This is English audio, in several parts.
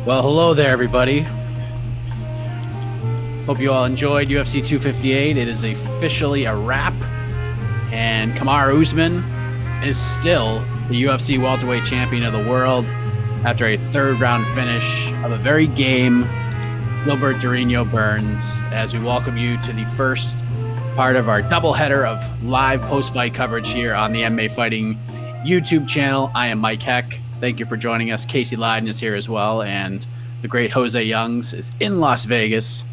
Well, hello there, everybody. Hope you all enjoyed UFC 258. It is officially a wrap, and Kamaru Usman is still the UFC welterweight champion of the world after a third-round finish of a very game Gilbert Burns, as we welcome you to the first part of our doubleheader of live post-fight coverage here on the MMA Fighting YouTube channel. I am Mike Heck. Thank you for joining us. Casey Leiden is here as well, and the great Jose Youngs is in Las Vegas,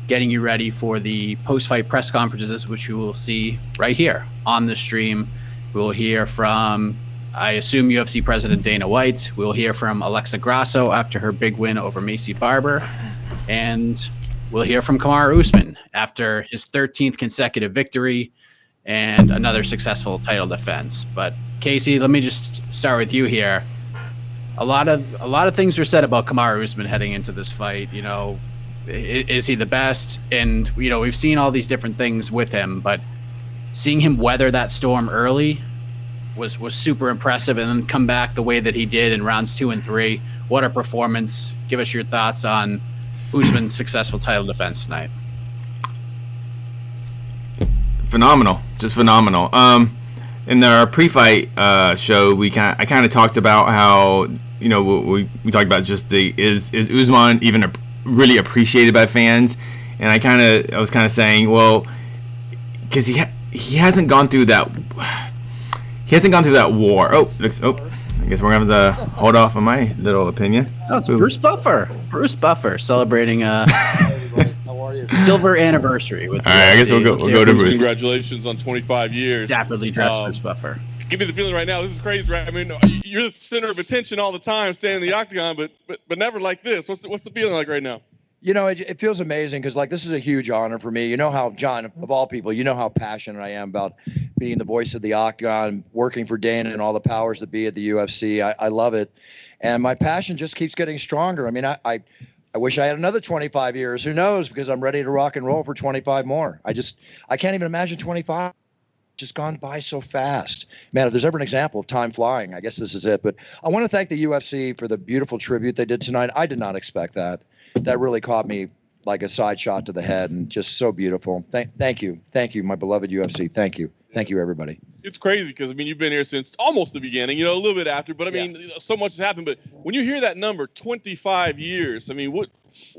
getting you ready for the post-fight press conferences, which you will see right here on the stream. We will hear from, I assume, UFC President Dana White. We'll hear from Alexa Grasso after her big win over Macy Barber, and we'll hear from Kamaru Usman after his 13th consecutive victory and another successful title defense. But Casey, let me just start with you here. A lot of things were said about Kamaru Usman heading into this fight. You know, is he the best? And you know, we've seen all these different things with him, but seeing him weather that storm early was super impressive, and then come back the way that he did in rounds 2 and 3. What a performance! Give us your thoughts on Usman's successful title defense tonight. Phenomenal, just phenomenal. In our pre-fight show, I kind of talked about how, you know, we talked about just is Usman even really appreciated by fans, and I was kind of saying, well, because he hasn't gone through that war. Oh, I guess we're gonna have to hold off on my little opinion. Oh, it's Bruce Buffer celebrating silver anniversary with. All right, I guess we'll go to Bruce. Congratulations on 25 years. Dapperly dressed Bruce Buffer. Give me the feeling right now. This is crazy, right? I mean, you're the center of attention all the time, standing in the octagon, but never like this. What's the feeling like right now? You know, it feels amazing because, like, this is a huge honor for me. You know how, John, of all people, you know how passionate I am about being the voice of the octagon, working for Dana and all the powers that be at the UFC. I love it. And my passion just keeps getting stronger. I mean, I wish I had another 25 years. Who knows? Because I'm ready to rock and roll for 25 more. I can't even imagine 25. Just gone by so fast. Man, if there's ever an example of time flying, I guess this is it. But I want to thank the UFC for the beautiful tribute they did tonight. I did not expect that. That really caught me like a side shot to the head, and just so beautiful. Thank you, my beloved UFC. Thank you, everybody. It's crazy because, I mean, you've been here since almost the beginning, you know, a little bit after, but I mean, so much has happened. But when you hear that number, 25 years, I mean, what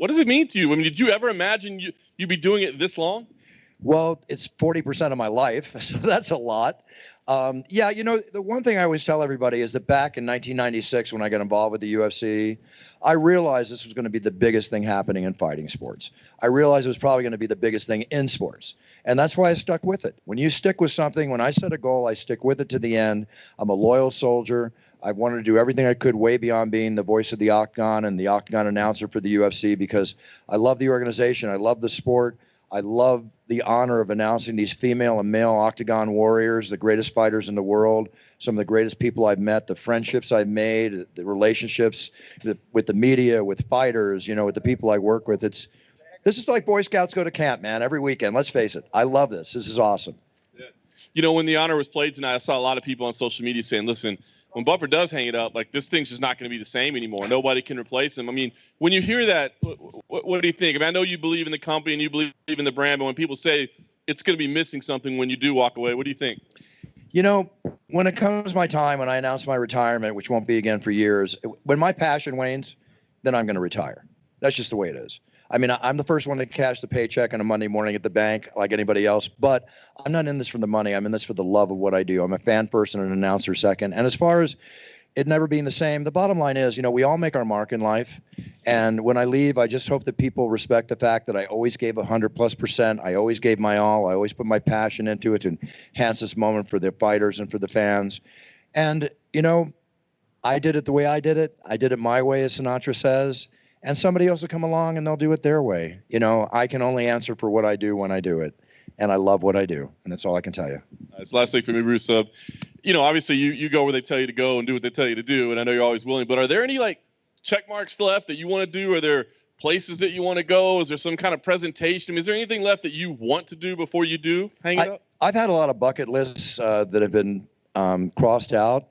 does it mean to you? I mean, did you ever imagine you'd be doing it this long? Well, it's 40% of my life, so that's a lot. Yeah, you know, the one thing I always tell everybody is that back in 1996, when I got involved with the UFC, I realized this was going to be the biggest thing happening in fighting sports. I realized it was probably going to be the biggest thing in sports. And that's why I stuck with it. When you stick with something, when I set a goal, I stick with it to the end. I'm a loyal soldier. I wanted to do everything I could way beyond being the voice of the octagon and the octagon announcer for the UFC, because I love the organization. I love the sport. I love the honor of announcing these female and male octagon warriors, the greatest fighters in the world, some of the greatest people I've met, the friendships I've made, the relationships with the media, with fighters, you know, with the people I work with. This is like Boy Scouts go to camp, man, every weekend. Let's face it. I love this. This is awesome. Yeah. You know, when the honor was played tonight, I saw a lot of people on social media saying, listen, when Buffer does hang it up, like, this thing's just not going to be the same anymore. Nobody can replace him. I mean, when you hear that, what do you think? I mean, I know you believe in the company and you believe in the brand, but when people say it's going to be missing something when you do walk away, what do you think? You know, when it comes my time, when I announce my retirement, which won't be again for years, when my passion wanes, then I'm going to retire. That's just the way it is. I mean, I'm the first one to cash the paycheck on a Monday morning at the bank like anybody else, but I'm not in this for the money. I'm in this for the love of what I do. I'm a fan first and an announcer second. And as far as it never being the same, the bottom line is, you know, we all make our mark in life. And when I leave, I just hope that people respect the fact that I always gave 100+%. I always gave my all. I always put my passion into it to enhance this moment for the fighters and for the fans. And, you know, I did it the way I did it. I did it my way, as Sinatra says. And somebody else will come along and they'll do it their way. You know, I can only answer for what I do when I do it. And I love what I do. And that's all I can tell you. It's last thing for me, Bruce. You know, obviously you go where they tell you to go and do what they tell you to do. And I know you're always willing. But are there any, like, check marks left that you want to do? Are there places that you want to go? Is there some kind of presentation? Is there anything left that you want to do before you do hang it up? I've had a lot of bucket lists that have been crossed out.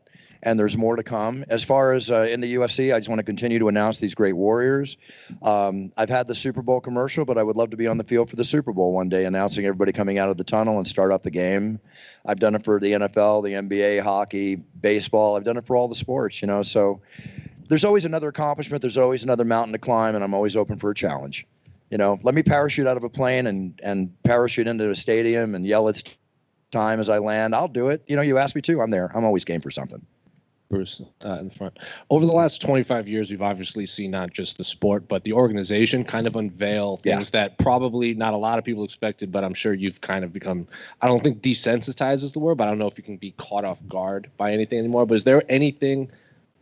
and there's more to come. As far as in the UFC, I just want to continue to announce these great warriors. I've had the Super Bowl commercial, but I would love to be on the field for the Super Bowl one day, announcing everybody coming out of the tunnel and start up the game. I've done it for the NFL, the NBA, hockey, baseball. I've done it for all the sports, so there's always another accomplishment. There's always another mountain to climb, and I'm always open for a challenge. Let me parachute out of a plane and parachute into a stadium and yell it's time as I land. I'll do it. You asked me to, I'm there. I'm always game for something. Bruce, in the front. Over the last 25 years, we've obviously seen not just the sport, but the organization kind of unveil things that probably not a lot of people expected, but I'm sure you've kind of become, I don't think desensitized is the word, but I don't know if you can be caught off guard by anything anymore. But is there anything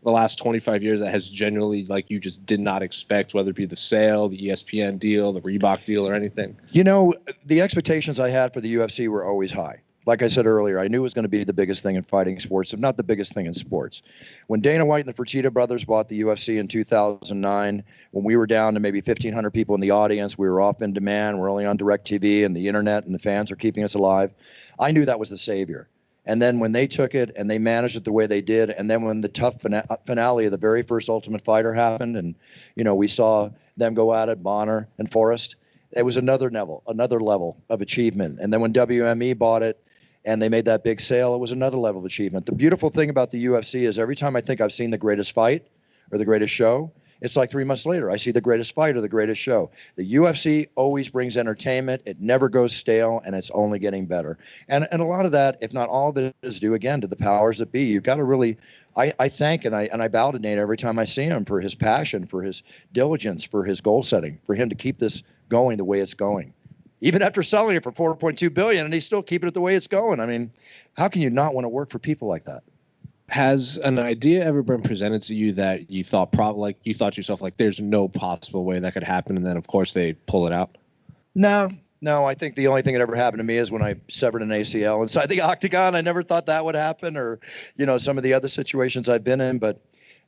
the last 25 years that has genuinely, like, you just did not expect, whether it be the sale, the ESPN deal, the Reebok deal, or anything? The expectations I had for the UFC were always high. Like I said earlier, I knew it was going to be the biggest thing in fighting sports, if not the biggest thing in sports. When Dana White and the Fertitta brothers bought the UFC in 2009, when we were down to maybe 1,500 people in the audience, we were off in demand, we're only on DirecTV and the internet, and the fans are keeping us alive, I knew that was the savior. And then when they took it and they managed it the way they did, and then when the tough finale of the very first Ultimate Fighter happened, and we saw them go at it, Bonner and Forrest, it was another level of achievement. And then when WME bought it, and they made that big sale, it was another level of achievement. The beautiful thing about the UFC is every time I think I've seen the greatest fight or the greatest show, it's like 3 months later, I see the greatest fight or the greatest show. The UFC always brings entertainment. It never goes stale, and it's only getting better. And a lot of that, if not all of it, is due, again, to the powers that be. You've got to really, I thank and I bow to Nate every time I see him for his passion, for his diligence, for his goal setting, for him to keep this going the way it's going. Even after selling it for $4.2 billion, and he's still keeping it the way it's going. I mean, how can you not want to work for people like that? Has an idea ever been presented to you that you thought you thought to yourself, like, there's no possible way that could happen, and then of course they pull it out? No. I think the only thing that ever happened to me is when I severed an ACL inside the octagon. I never thought that would happen, or some of the other situations I've been in, but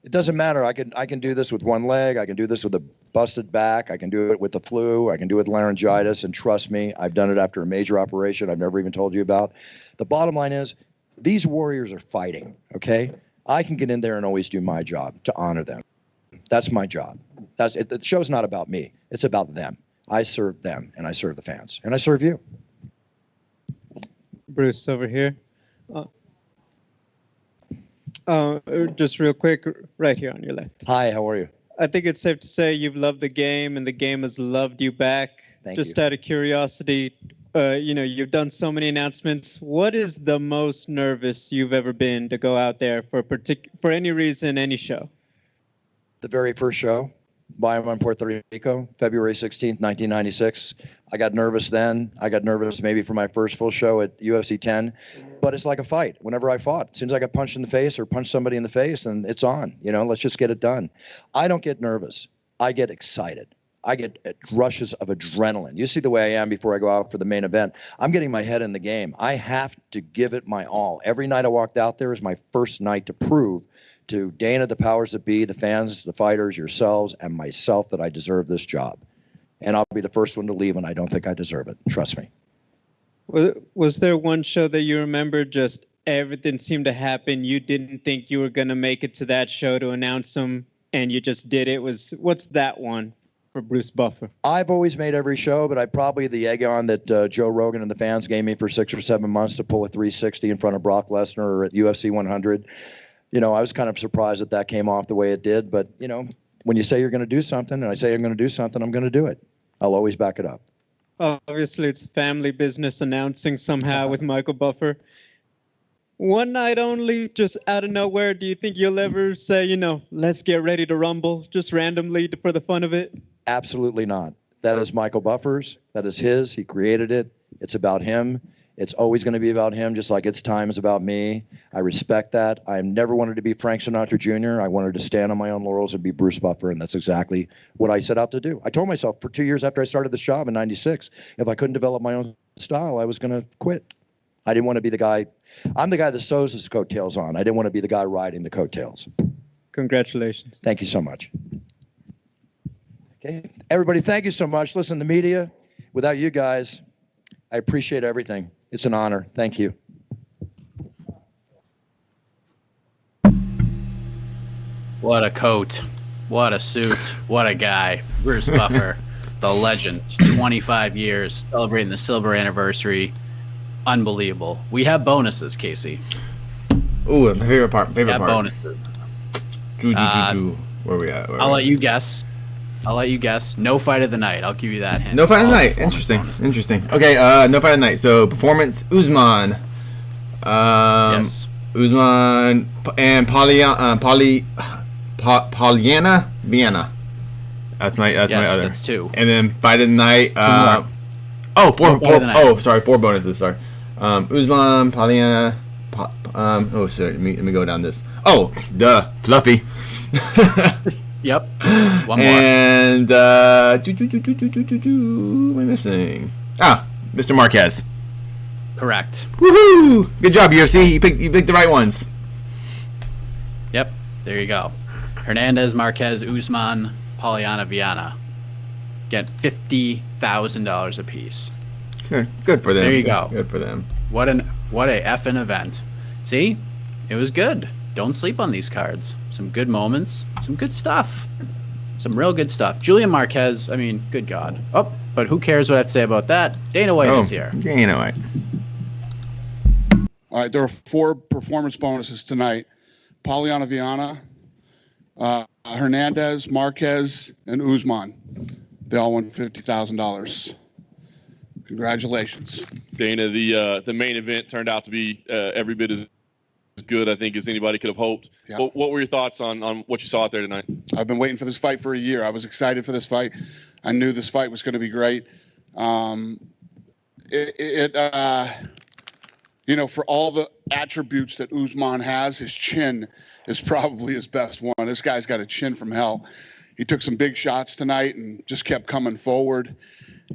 it doesn't matter. I can do this with one leg. I can do this with a busted back. I can do it with the flu. I can do it with laryngitis. And trust me, I've done it after a major operation I've never even told you about. The bottom line is these warriors are fighting, okay? I can get in there and always do my job to honor them. That's my job. That's it. The show's not about me. It's about them. I serve them, and I serve the fans, and I serve you. Bruce, over here. Just real quick, right here on your left. Hi, how are you? I think it's safe to say you've loved the game and the game has loved you back. Thank you. Just out of curiosity, you've done so many announcements. What is the most nervous you've ever been to go out there for any reason, any show? The very first show, Bayamon, Puerto Rico, February 16th, 1996. I got nervous then. I got nervous maybe for my first full show at UFC 10. But it's like a fight. Whenever I fought, as soon as I got punched in the face or punched somebody in the face, and it's on. Let's just get it done. I don't get nervous. I get excited. I get rushes of adrenaline. You see the way I am before I go out for the main event. I'm getting my head in the game. I have to give it my all. Every night I walked out there is my first night to prove to Dana, the powers that be, the fans, the fighters, yourselves, and myself that I deserve this job. And I'll be the first one to leave when I don't think I deserve it. Trust me. Was there one show that you remember just everything seemed to happen? You didn't think you were going to make it to that show to announce them, and you just did it? What's that one for Bruce Buffer? I've always made every show, but I probably the egg on that Joe Rogan and the fans gave me for 6 or 7 months to pull a 360 in front of Brock Lesnar or at UFC 100. I was kind of surprised that came off the way it did. But, when you say you're going to do something and I say I'm going to do something, I'm going to do it. I'll always back it up. Obviously, it's family business announcing somehow with Michael Buffer. One night only, just out of nowhere, do you think you'll ever say, let's get ready to rumble just randomly for the fun of it? Absolutely not. That is Michael Buffer's. That is his. He created it. It's about him. It's always going to be about him, just like It's Time is about me. I respect that. I never wanted to be Frank Sinatra Jr. I wanted to stand on my own laurels and be Bruce Buffer, and that's exactly what I set out to do. I told myself for 2 years after I started this job in 96, if I couldn't develop my own style, I was going to quit. I didn't want to be the guy. I'm the guy that sews his coattails on. I didn't want to be the guy riding the coattails. Congratulations. Thank you so much. Okay, everybody, thank you so much. Listen, the media, without you guys, I appreciate everything. It's an honor. Thank you. What a coat. What a suit. What a guy. Bruce Buffer, the legend. 25 years, celebrating the silver anniversary. Unbelievable. We have bonuses, Casey. Ooh, my favorite part. We have bonuses. Where we at? I'll let you guess. No fight of the night. I'll give you that hint. No fight of the night. Bonuses. Interesting. Okay, no fight of the night. So performance Usman. Yes. Usman and Polyana Vienna. That's my other. That's two. And then fight of the night. Four bonuses. Sorry. Usman, Polyana. Sorry. Let me go down this. Oh, duh, Fluffy. Yep. One more. And what am I missing? Mr. Marquez. Correct. Woohoo! Good job, UFC. You picked the right ones. Yep. There you go. Hernandez, Marquez, Usman, Polyana, Viana. Get $50,000 apiece. Good for them. There you go. Good for them. What a effing event. See? It was good. Don't sleep on these cards. Some good moments. Some good stuff. Some real good stuff. Julian Marquez, I mean, good God. Oh, but who cares what I have to say about that? Dana White is here. Dana White. All right, there are 4 performance bonuses tonight. Polyana Viana, Hernandez, Marquez, and Usman. They all won $50,000. Congratulations. Dana, the main event turned out to be every bit as good, I think, as anybody could have hoped. Yeah. What were your thoughts on what you saw out there tonight? I've been waiting for this fight for a year. I was excited for this fight. I knew this fight was going to be great. For all the attributes that Usman has, his chin is probably his best one. This guy's got a chin from hell. He took some big shots tonight and just kept coming forward.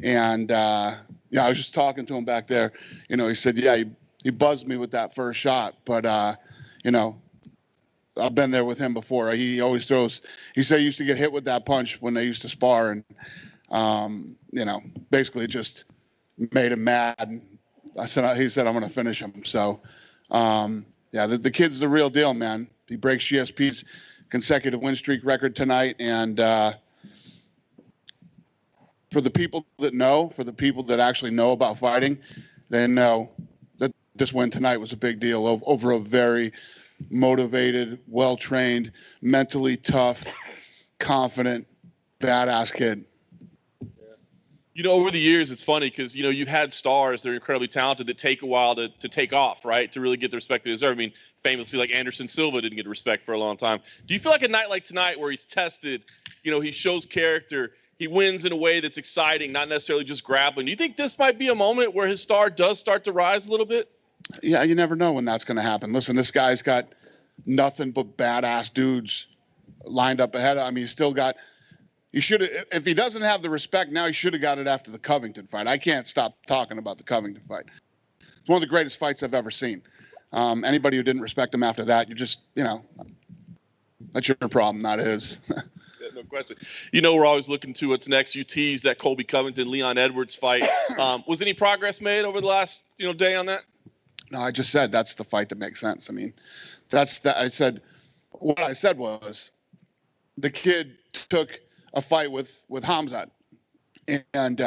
And, I was just talking to him back there. He said, he buzzed me with that first shot. But, I've been there with him before. He always throws. He said he used to get hit with that punch when they used to spar. And, basically it just made him mad. He said, I'm going to finish him. So, the kid's the real deal, man. He breaks GSP's consecutive win streak record tonight. And for the people that actually know about fighting, they know that this win tonight was a big deal over a very motivated, well-trained, mentally tough, confident, badass kid. Over the years, it's funny because, you've had stars that are incredibly talented that take a while to take off, right? To really get the respect they deserve. I mean, famously, like Anderson Silva didn't get respect for a long time. Do you feel like a night like tonight where he's tested, he shows character, he wins in a way that's exciting, not necessarily just grappling? Do you think this might be a moment where his star does start to rise a little bit? Yeah, you never know when that's going to happen. Listen, this guy's got nothing but badass dudes lined up ahead. I mean, he's still got – he should have, if he doesn't have the respect now, he should have got it after the Covington fight. I can't stop talking about the Covington fight. It's one of the greatest fights I've ever seen. Anybody who didn't respect him after that, you're just, that's your problem, not his. Yeah, no question. We're always looking to what's next. You teased that Colby Covington, Leon Edwards fight. Was any progress made over the last, day on that? No, I just said that's the fight that makes sense. I mean, what I said was the kid took a fight with Hamzat, and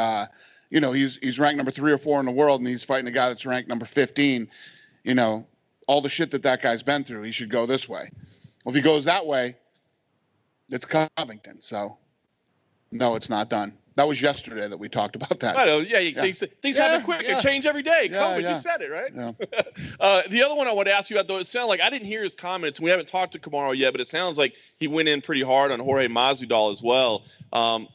he's ranked number 3 or 4 in the world, and he's fighting a guy that's ranked number 15. All the shit that guy's been through, he should go this way. Well, if he goes that way, it's Covington. So no, it's not done. That was yesterday that we talked about that. I know. Yeah. Things happen quick. They change every day. COVID, you said it, right? Yeah. The other one I want to ask you about, though, it sounded like I didn't hear his comments. We haven't talked to Kamaru yet, but it sounds like he went in pretty hard on Jorge Masvidal as well.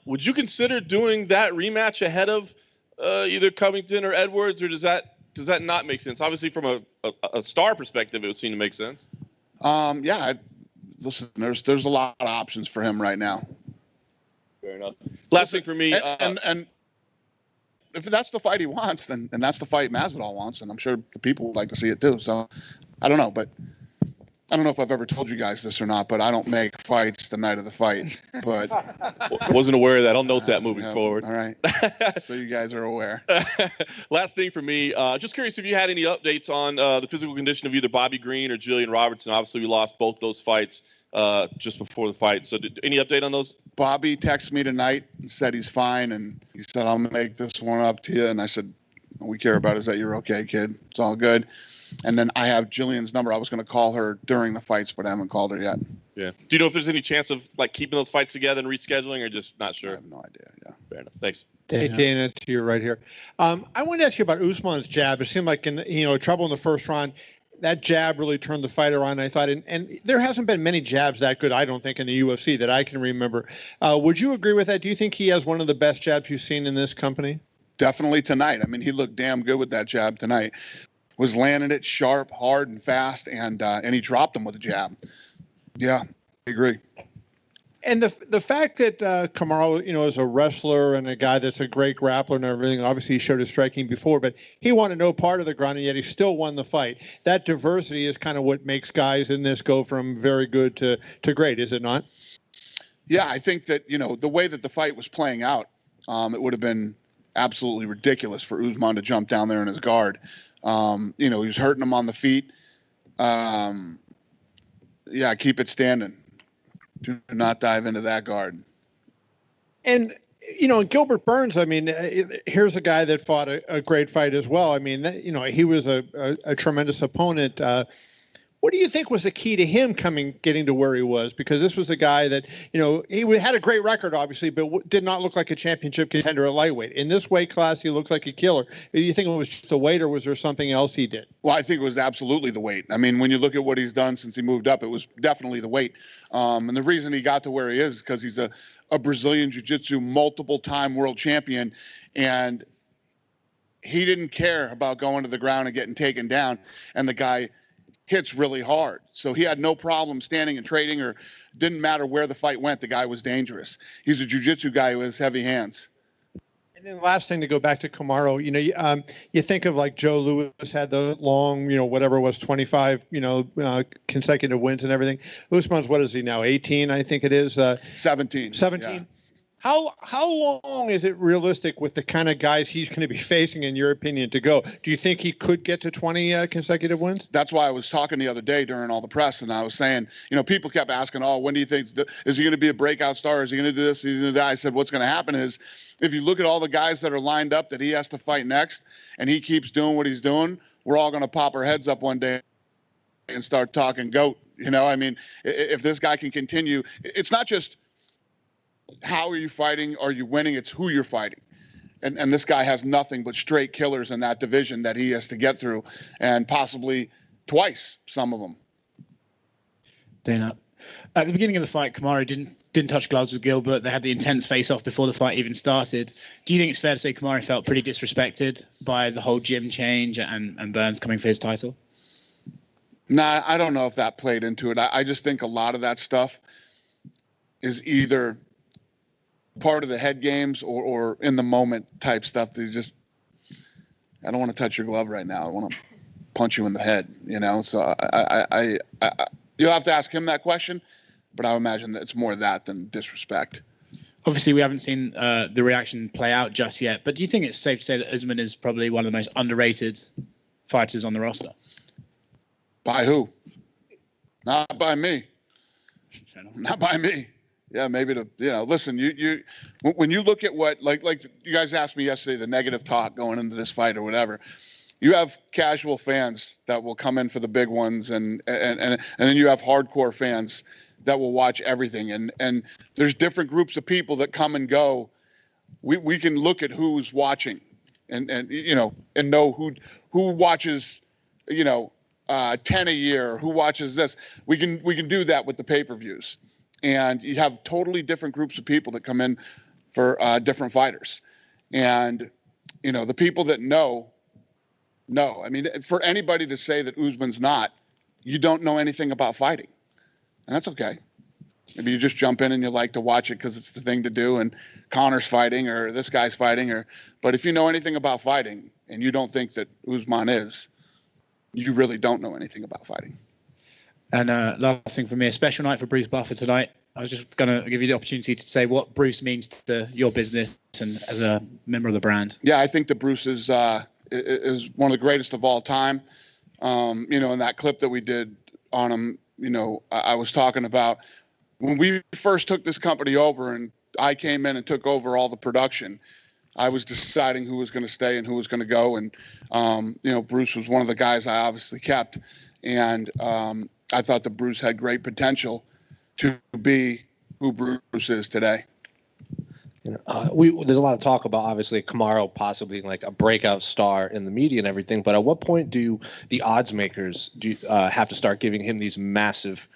Would you consider doing that rematch ahead of either Covington or Edwards, or does that not make sense? Obviously, from a star perspective, it would seem to make sense. Listen, there's a lot of options for him right now. Fair enough. Last thing for me, and if that's the fight he wants, then that's the fight Masvidal wants, and I'm sure the people would like to see it too. So I don't know, but I don't know if I've ever told you guys this or not, but I don't make fights the night of the fight. But wasn't aware of that. I'll note that moving yeah, forward. All right. So you guys are aware. Last thing for me, just curious if you had any updates on the physical condition of either Bobby Green or Jillian Robertson. Obviously, we lost both those fights just before the fight. So any update on those? Bobby texted me tonight and said he's fine, and he said, "I'll make this one up to you." And I said, "All we care about is that you're okay, kid. It's all good." And then I have Jillian's number. I was going to call her during the fights, but I haven't called her yet. Yeah. Do you know if there's any chance of like keeping those fights together and rescheduling, or just not sure? I have no idea. Yeah. Fair enough. Thanks. Hey, Dana, to your right here. I wanted to ask you about Usman's jab. It seemed like trouble in the first round. That jab really turned the fight around, I thought. And there hasn't been many jabs that good, I don't think, in the UFC that I can remember. Would you agree with that? Do you think he has one of the best jabs you've seen in this company? Definitely tonight. I mean, he looked damn good with that jab tonight. Was landing it sharp, hard, and fast, and he dropped him with a jab. Yeah, I agree. And the fact that Kamaru, is a wrestler and a guy that's a great grappler and everything, obviously he showed his striking before, but he wanted no part of the ground, and yet he still won the fight. That diversity is kind of what makes guys in this go from very good to great, is it not? Yeah, I think that, the way that the fight was playing out, it would have been absolutely ridiculous for Usman to jump down there in his guard. He was hurting him on the feet. Yeah, keep it standing. Do not dive into that guard. And, Gilbert Burns, I mean, here's a guy that fought a great fight as well. I mean, he was a tremendous opponent. What do you think was the key to him getting to where he was? Because this was a guy that, he had a great record, obviously, but did not look like a championship contender at lightweight. In this weight class, he looks like a killer. Do you think it was just the weight, or was there something else he did? Well, I think it was absolutely the weight. I mean, when you look at what he's done since he moved up, it was definitely the weight. And the reason he got to where he is because he's a Brazilian Jiu-Jitsu multiple-time world champion, and he didn't care about going to the ground and getting taken down. And the guy hits really hard. So he had no problem standing and trading, or didn't matter where the fight went. The guy was dangerous. He's a jiu-jitsu guy who has heavy hands. And then last thing, to go back to Kamaru, you think of like Joe Louis had the long, whatever it was, 25, consecutive wins and everything. Usman's, what is he now? 18, I think it is. 17. 17. Yeah. How long is it realistic with the kind of guys he's going to be facing, in your opinion, to go? Do you think he could get to 20 consecutive wins? That's why I was talking the other day during all the press, and I was saying, people kept asking, when do you think, is he going to be a breakout star? Is he going to do this? Is he going to do that? I said, what's going to happen is, if you look at all the guys that are lined up that he has to fight next, and he keeps doing what he's doing, we're all going to pop our heads up one day and start talking GOAT. I mean, if this guy can continue, it's not just how are you fighting, are you winning, it's who you're fighting. And this guy has nothing but straight killers in that division that he has to get through, and possibly twice, some of them. Dana, at the beginning of the fight, Kamaru didn't touch gloves with Gilbert. They had the intense face-off before the fight even started. Do you think it's fair to say Kamaru felt pretty disrespected by the whole gym change and Burns coming for his title? Nah, I don't know if that played into it. I just think a lot of that stuff is either part of the head games or in the moment type stuff. They just, I don't want to touch your glove right now. I want to punch you in the head, So I you'll have to ask him that question, but I imagine that it's more that than disrespect. Obviously, we haven't seen the reaction play out just yet, but do you think it's safe to say that Usman is probably one of the most underrated fighters on the roster? By who? Not by me. Not by me. Yeah, maybe listen, you when you look at what, like you guys asked me yesterday, the negative talk going into this fight or whatever, you have casual fans that will come in for the big ones, and then you have hardcore fans that will watch everything, and there's different groups of people that come and go. We can look at who's watching and know who watches, 10 a year, who watches this. We can do that with the pay-per-views. And you have totally different groups of people that come in for different fighters. And, the people that know. I mean, for anybody to say that Usman's not, you don't know anything about fighting. And that's okay. Maybe you just jump in and you like to watch it because it's the thing to do, and Connor's fighting or this guy's fighting. But if you know anything about fighting and you don't think that Usman is, you really don't know anything about fighting. And last thing for me, a special night for Bruce Buffer tonight. I was just going to give you the opportunity to say what Bruce means to your business and as a member of the brand. Yeah, I think that Bruce is one of the greatest of all time. You know, in that clip that we did on him, you know, I was talking about when we first took this company over and I came in and took over all the production. I was deciding who was going to stay and who was going to go. And, you know, Bruce was one of the guys I obviously kept. And I thought that Bruce had great potential to be who Bruce is today. You know, there's a lot of talk about obviously Kamaru possibly like a breakout star in the media and everything. But at what point do the odds makers have to start giving him these massive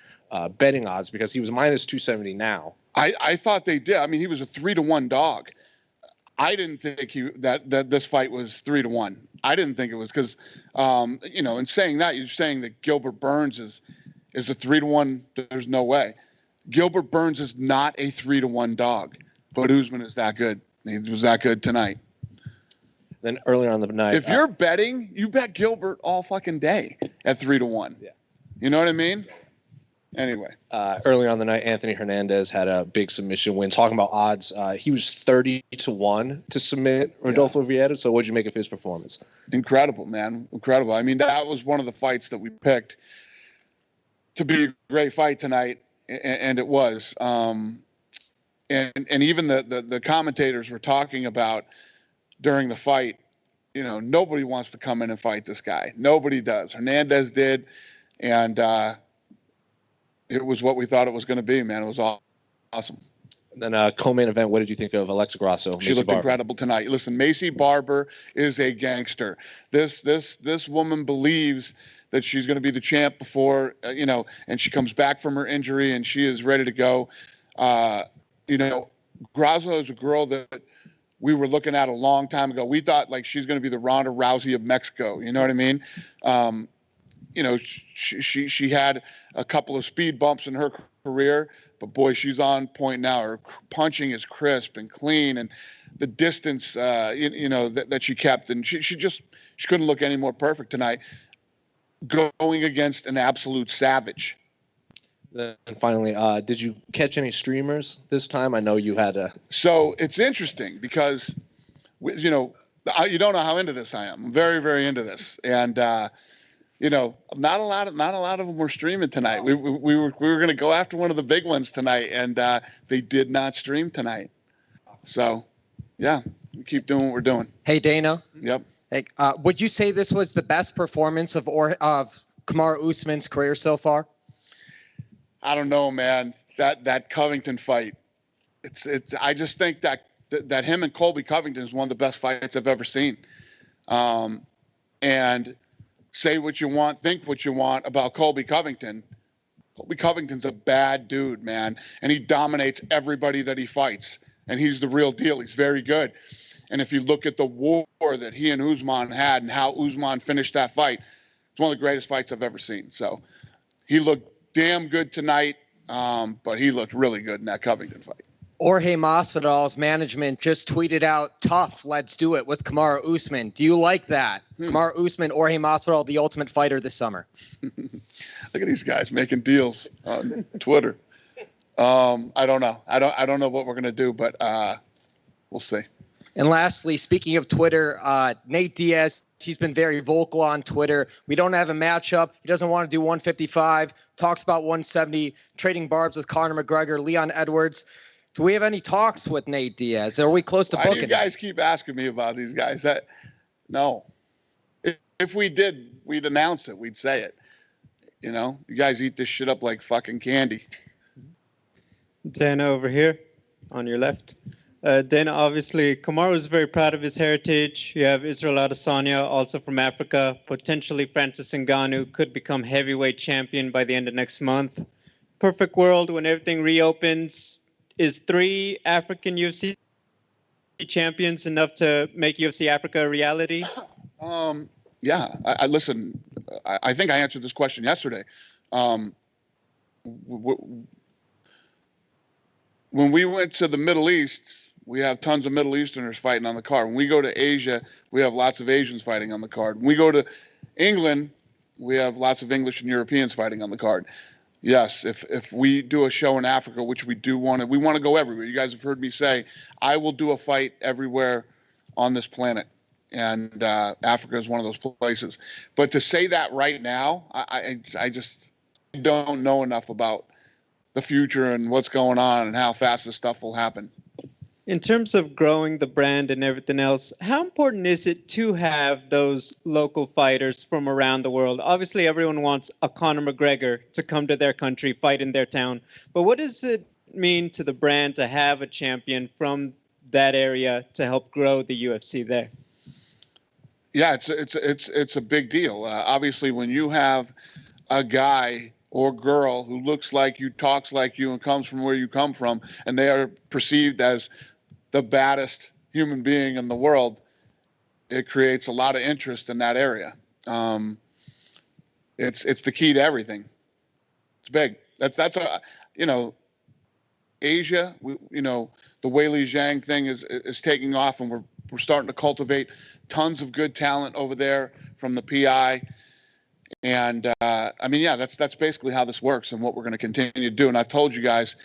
betting odds? Because he was minus 270 now. I thought they did. I mean, he was a 3-1 dog. I didn't think that this fight was 3-1. I didn't think it was because, you know, in saying that, you're saying that Gilbert Burns is a 3-1. There's no way. Gilbert Burns is not a 3-1 dog, but Usman is that good. He was that good tonight. Then earlier on the night, if you're betting, you bet Gilbert all fucking day at 3-1. Yeah. You know what I mean? Anyway, earlier on the night, Anthony Hernandez had a big submission win. Talking about odds, he was 30-1 to submit Rodolfo Vieira. So what'd you make of his performance? Incredible, man. Incredible. I mean, that was one of the fights that we picked to be a great fight tonight, and it was. And even the commentators were talking about during the fight, you know, nobody wants to come in and fight this guy. Nobody does. Hernandez did, and it was what we thought it was going to be, man. It was awesome. And then co-main event, what did you think of Alexa Grasso? She looked incredible tonight. Listen, Macy Barber is a gangster. This woman believes that she's going to be the champ before, you know, and she comes back from her injury and she is ready to go. You know, Grasso is a girl that we were looking at a long time ago. We thought like she's going to be the Ronda Rousey of Mexico. You know what I mean? You know, she had a couple of speed bumps in her career, but boy, she's on point now. Her punching is crisp and clean, and the distance, you know, that she kept, and she couldn't look any more perfect tonight, going against an absolute savage. And finally, did you catch any streamers this time? I know you had a. So it's interesting because, you know, you don't know how into this I am. I'm very, very into this, and you know, not a lot of them were streaming tonight. We were going to go after one of the big ones tonight, and they did not stream tonight. So, yeah, we keep doing what we're doing. Hey, Dana. Yep. Hey, would you say this was the best performance of Kamaru Usman's career so far? I don't know, man. That Covington fight, it's. I just think that him and Colby Covington is one of the best fights I've ever seen. And say what you want, think what you want about Colby Covington. Colby Covington's a bad dude, man, and he dominates everybody that he fights, and he's the real deal. He's very good. And if you look at the war that he and Usman had and how Usman finished that fight, it's one of the greatest fights I've ever seen. So he looked damn good tonight, but he looked really good in that Covington fight. Jorge Masvidal's management just tweeted out, "Tough, let's do it" with Kamaru Usman. Do you like that? Kamaru Usman, Jorge Masvidal, the Ultimate Fighter this summer. Look at these guys making deals on Twitter. I don't know. I don't know what we're gonna do, but we'll see. And lastly, speaking of Twitter, Nate Diaz, he's been very vocal on Twitter. We don't have a matchup. He doesn't want to do 155. Talks about 170. Trading barbs with Conor McGregor, Leon Edwards. Do we have any talks with Nate Diaz? Are we close to booking? Why do you guys keep asking me about these guys? No. If we did, we'd announce it. We'd say it. You know, you guys eat this shit up like fucking candy. Dana over here on your left. Dana, obviously, Kamaru is very proud of his heritage. You have Israel Adesanya, also from Africa. Potentially Francis Ngannou could become heavyweight champion by the end of next month. Perfect world when everything reopens. Is 3 African UFC champions enough to make UFC Africa a reality? Yeah, I listen. I think I answered this question yesterday. When we went to the Middle East, we have tons of Middle Easterners fighting on the card. When we go to Asia, we have lots of Asians fighting on the card. When we go to England, we have lots of English and Europeans fighting on the card. Yes, if we do a show in Africa, which we do we want to go everywhere. You guys have heard me say, I will do a fight everywhere on this planet. And Africa is one of those places. But to say that right now, I just don't know enough about the future and what's going on and how fast this stuff will happen. In terms of growing the brand and everything else, how important is it to have those local fighters from around the world? Obviously, everyone wants a Conor McGregor to come to their country, fight in their town. But what does it mean to the brand to have a champion from that area to help grow the UFC there? Yeah, it's a big deal. Obviously, when you have a guy or girl who looks like you, talks like you, and comes from where you come from, and they are perceived as the baddest human being in the world, it creates a lot of interest in that area. It's the key to everything. It's big. That's Asia. The Weili Zhang thing is taking off, and we're starting to cultivate tons of good talent over there from the PI. And that's basically how this works and what we're going to continue to do. And I've told you guys,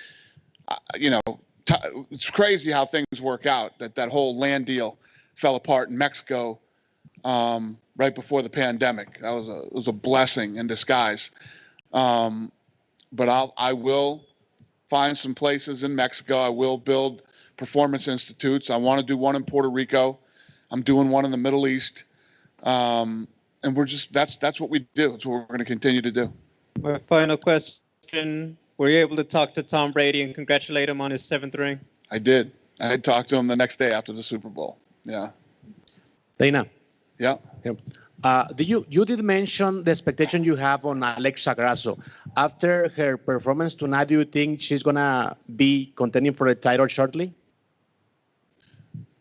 it's crazy how things work out. That whole land deal fell apart in Mexico right before the pandemic. It was a blessing in disguise. But I will find some places in Mexico. I will build performance institutes. I want to do one in Puerto Rico. I'm doing one in the Middle East. And that's what we do. It's what we're going to continue to do. My final question. Were you able to talk to Tom Brady and congratulate him on his 7th ring? I did. I had talked to him the next day after the Super Bowl. Yeah. Dana. Yeah. You did mention the expectation you have on Alexa Grasso. After her performance tonight, do you think she's going to be contending for the title shortly?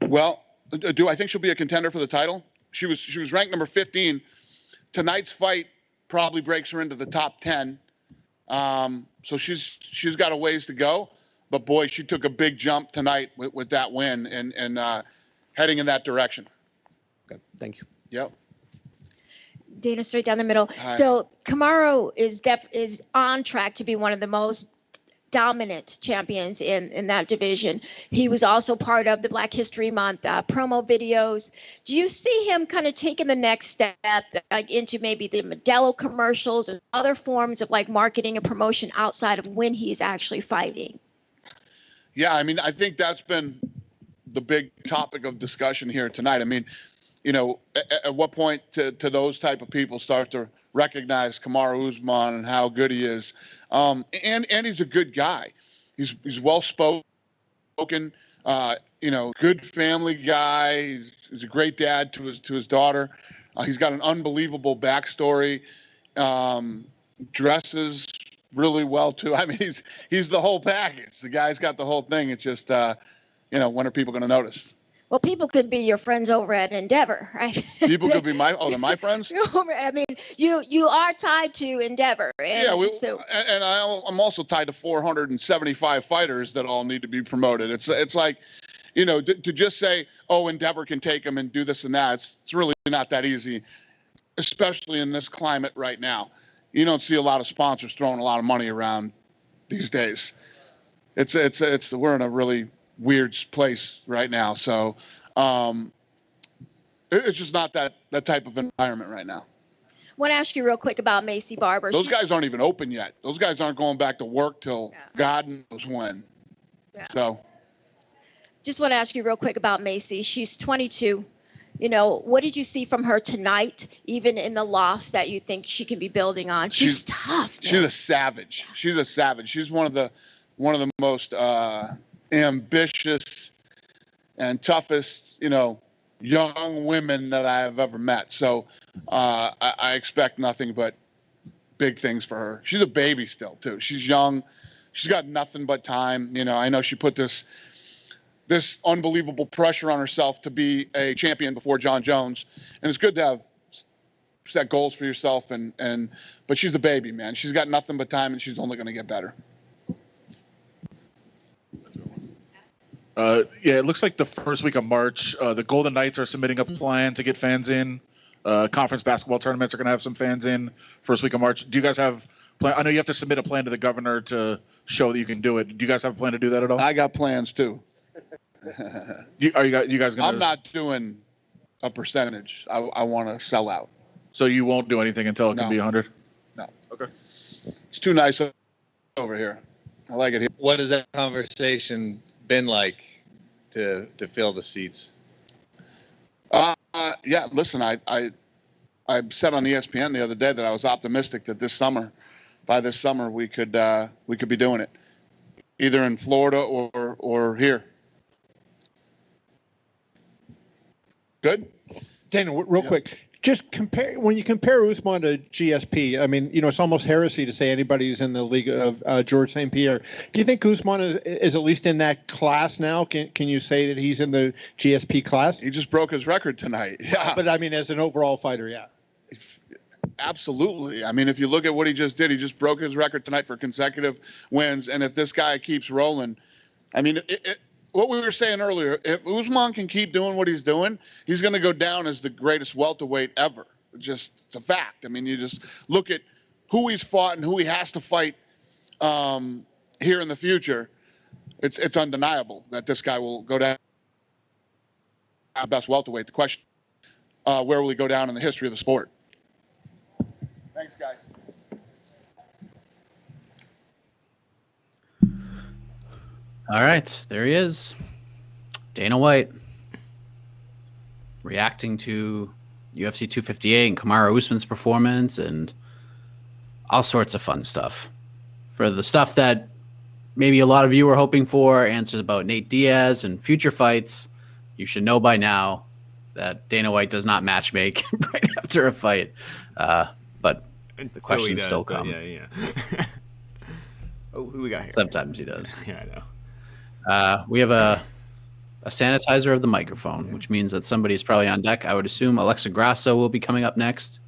Well, I think she'll be a contender for the title. She was ranked number 15. Tonight's fight probably breaks her into the top 10. So she's got a ways to go, but boy, she took a big jump tonight with that win and heading in that direction. Okay, thank you. Yep. Dana, straight down the middle. Hi. So Kamaru is on track to be one of the most dominant champions in that division. He was also part of the Black History Month promo videos. Do you see him kind of taking the next step into maybe the Modelo commercials or other forms of marketing and promotion outside of when he's actually fighting? Yeah, I think that's been the big topic of discussion here tonight. At what point to those type of people start to recognize Kamaru Usman and how good he is? And he's a good guy. He's well spoken, good family guy. He's a great dad to his daughter. He's got an unbelievable backstory. Dresses really well too. He's the whole package. The guy's got the whole thing. It's just when are people going to notice? Well, people could be your friends over at Endeavor, right? People could be they're my friends. You are tied to Endeavor. And I'm also tied to 475 fighters that all need to be promoted. It's like, to just say, oh, Endeavor can take them and do this and that. It's really not that easy, especially in this climate right now. You don't see a lot of sponsors throwing a lot of money around these days. We're in a really weird place right now. So it's just not that type of environment right now. I want to ask you real quick about Macy Barber. Those guys aren't even open yet. Those guys aren't going back to work till God knows when. Yeah. So just want to ask you real quick about Macy. She's 22. What did you see from her tonight, even in the loss, that you think she can be building on? She's tough. Man. She's a savage. She's one of the most ambitious and toughest, young women that I have ever met. So I expect nothing but big things for her. She's a baby still too. She's young. She's got nothing but time. I know she put this unbelievable pressure on herself to be a champion before John Jones. And it's good to have set goals for yourself but she's a baby, man. She's got nothing but time and she's only going to get better. It looks like the first week of March, the Golden Knights are submitting a plan to get fans in. conference basketball tournaments are going to have some fans in first week of March. Do you guys have plan? I know you have to submit a plan to the governor to show that you can do it. Do you guys have a plan to do that at all? I got plans too. You guys going to? I'm not doing a percentage. I want to sell out. So you won't do anything until it can be 100? No. Okay. It's too nice over here. I like it here. What has that conversation been like to fill the seats? Yeah, listen, I said on ESPN the other day that I was optimistic that by this summer, we could be doing it, either in Florida or here. Good. Dana, real quick, just when you compare Usman to GSP. I mean, it's almost heresy to say anybody's in the league of George St. Pierre. Do you think Usman is at least in that class now? Can you say that he's in the GSP class? He just broke his record tonight. Yeah, but I mean, as an overall fighter, yeah. Absolutely. I mean, if you look at what he just did, he just broke his record tonight for consecutive wins. And if this guy keeps rolling, I mean, what we were saying earlier, if Usman can keep doing what he's doing, he's going to go down as the greatest welterweight ever. It's a fact. I mean, you just look at who he's fought and who he has to fight here in the future. It's undeniable that this guy will go down best welterweight. The question, where will he go down in the history of the sport? Thanks, guys. All right, there he is. Dana White reacting to UFC 258 and Kamaru Usman's performance and all sorts of fun stuff. For the stuff that maybe a lot of you were hoping for, answers about Nate Diaz and future fights, you should know by now that Dana White does not matchmake right after a fight. But the questions still come. Yeah. Oh, who we got here? Sometimes he does. Yeah, I know. We have a sanitizer of the microphone, which means that somebody's probably on deck. I would assume Alexa Grasso will be coming up next.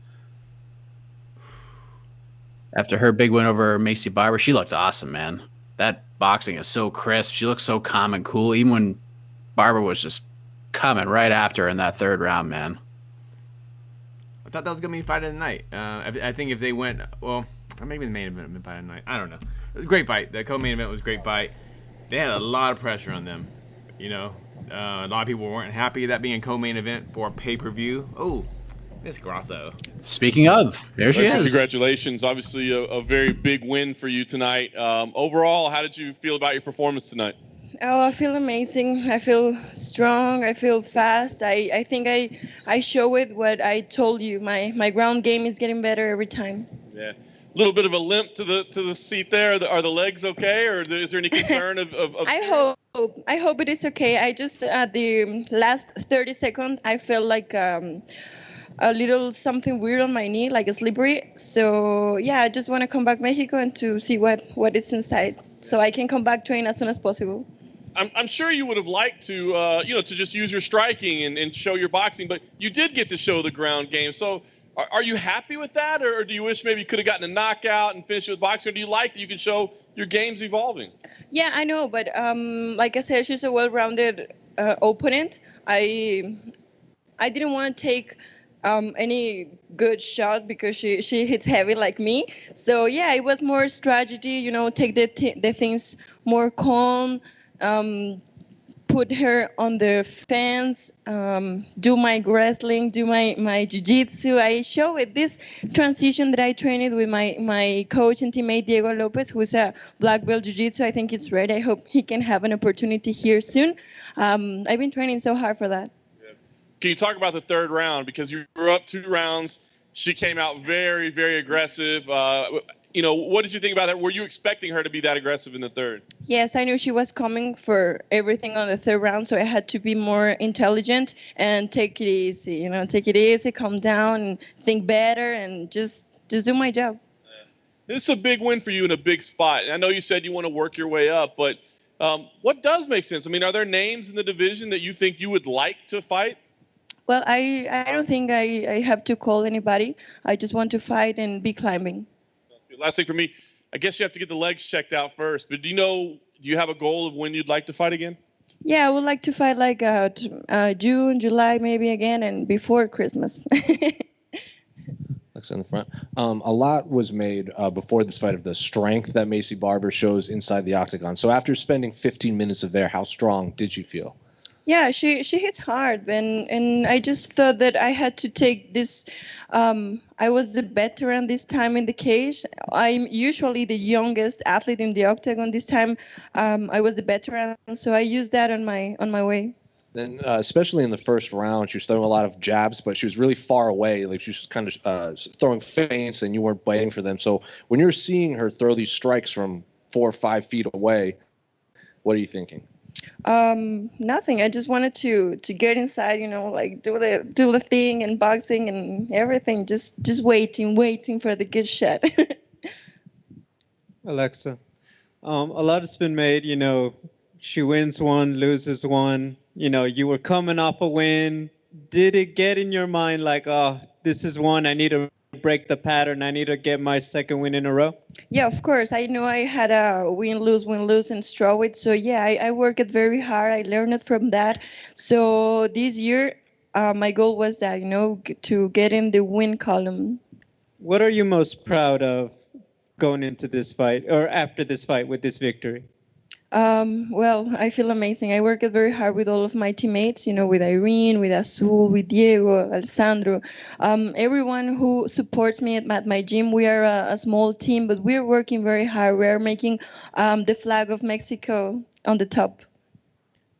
After her big win over Macy Barber, she looked awesome, man. That boxing is so crisp. She looks so calm and cool, even when Barber was just coming right after her in that third round, man. I thought that was going to be fight of the night. I think if they went, well, or maybe the main event would be fight of the night. I don't know. It was a great fight. The co-main event was a great fight. They had a lot of pressure on them. A lot of people weren't happy that being a co-main event for a pay-per-view. Oh, Miss Grasso. Speaking of, there she is. Congratulations. Obviously, a very big win for you tonight. Overall, how did you feel about your performance tonight? Oh, I feel amazing. I feel strong. I feel fast. I think I show it what I told you. My ground game is getting better every time. Yeah. A little bit of a limp to the seat there. Are the legs okay, or is there any concern of I hope it is okay. I just at the last 30 seconds I felt like a little something weird on my knee, like a slippery. So yeah, I just want to come back Mexico and to see what is inside, so I can come back train as soon as possible. I'm sure you would have liked to to just use your striking and show your boxing, but you did get to show the ground game. So are you happy with that, or do you wish maybe you could have gotten a knockout and finished with boxing, or do you like that you can show your game's evolving? Yeah, I know, but like I said, she's a well-rounded opponent. I didn't want to take any good shot because she hits heavy like me. So yeah, it was more strategy, take the things more calm, put her on the fence, do my wrestling, do my jiu-jitsu. I show it this transition that I trained with my coach and teammate Diego Lopez, who's a black belt jiu-jitsu. I think it's right. I hope he can have an opportunity here soon. I've been training so hard for that. Can you talk about the third round? Because you were up 2 rounds. She came out very, very aggressive. What did you think about that? Were you expecting her to be that aggressive in the third? Yes, I knew she was coming for everything on the third round, so I had to be more intelligent and take it easy. Take it easy, calm down, and think better, and just do my job. This is a big win for you in a big spot. I know you said you want to work your way up, but what does make sense? I mean, are there names in the division that you think you would like to fight? Well, I don't think I have to call anybody. I just want to fight and be climbing. Last thing for me, I guess you have to get the legs checked out first, but do you have a goal of when you'd like to fight again? Yeah, I would like to fight like June, July, maybe again, and before Christmas. Alexa in the front. A lot was made before this fight of the strength that Macy Barber shows inside the octagon. So after spending 15 minutes of there, how strong did she feel? Yeah, she hits hard, and I just thought that I had to take this. I was the veteran this time in the cage. I'm usually the youngest athlete in the octagon. This time, I was the veteran, so I used that on my way. Then, especially in the first round, she was throwing a lot of jabs, but she was really far away. Like she was kind of throwing feints, and you weren't biting for them. So when you're seeing her throw these strikes from 4 or 5 feet away, what are you thinking? Nothing. I just wanted to get inside, like do the thing and boxing and everything. Just waiting for the good shot. Alexa, a lot has been made. She wins one, loses one. You were coming off a win. Did it get in your mind like, oh, this is one, I need to break the pattern. I need to get my second win in a row? Yeah, of course. I know I had a win-lose and strawweight. So yeah, I worked very hard. I learned from that. So this year, my goal was that, to get in the win column. What are you most proud of going into this fight or after this fight with this victory? Well, I feel amazing. I worked very hard with all of my teammates, with Irene, with Azul, with Diego, Alessandro, everyone who supports me at my gym. We are a small team, but we're working very hard. We are making the flag of Mexico on the top.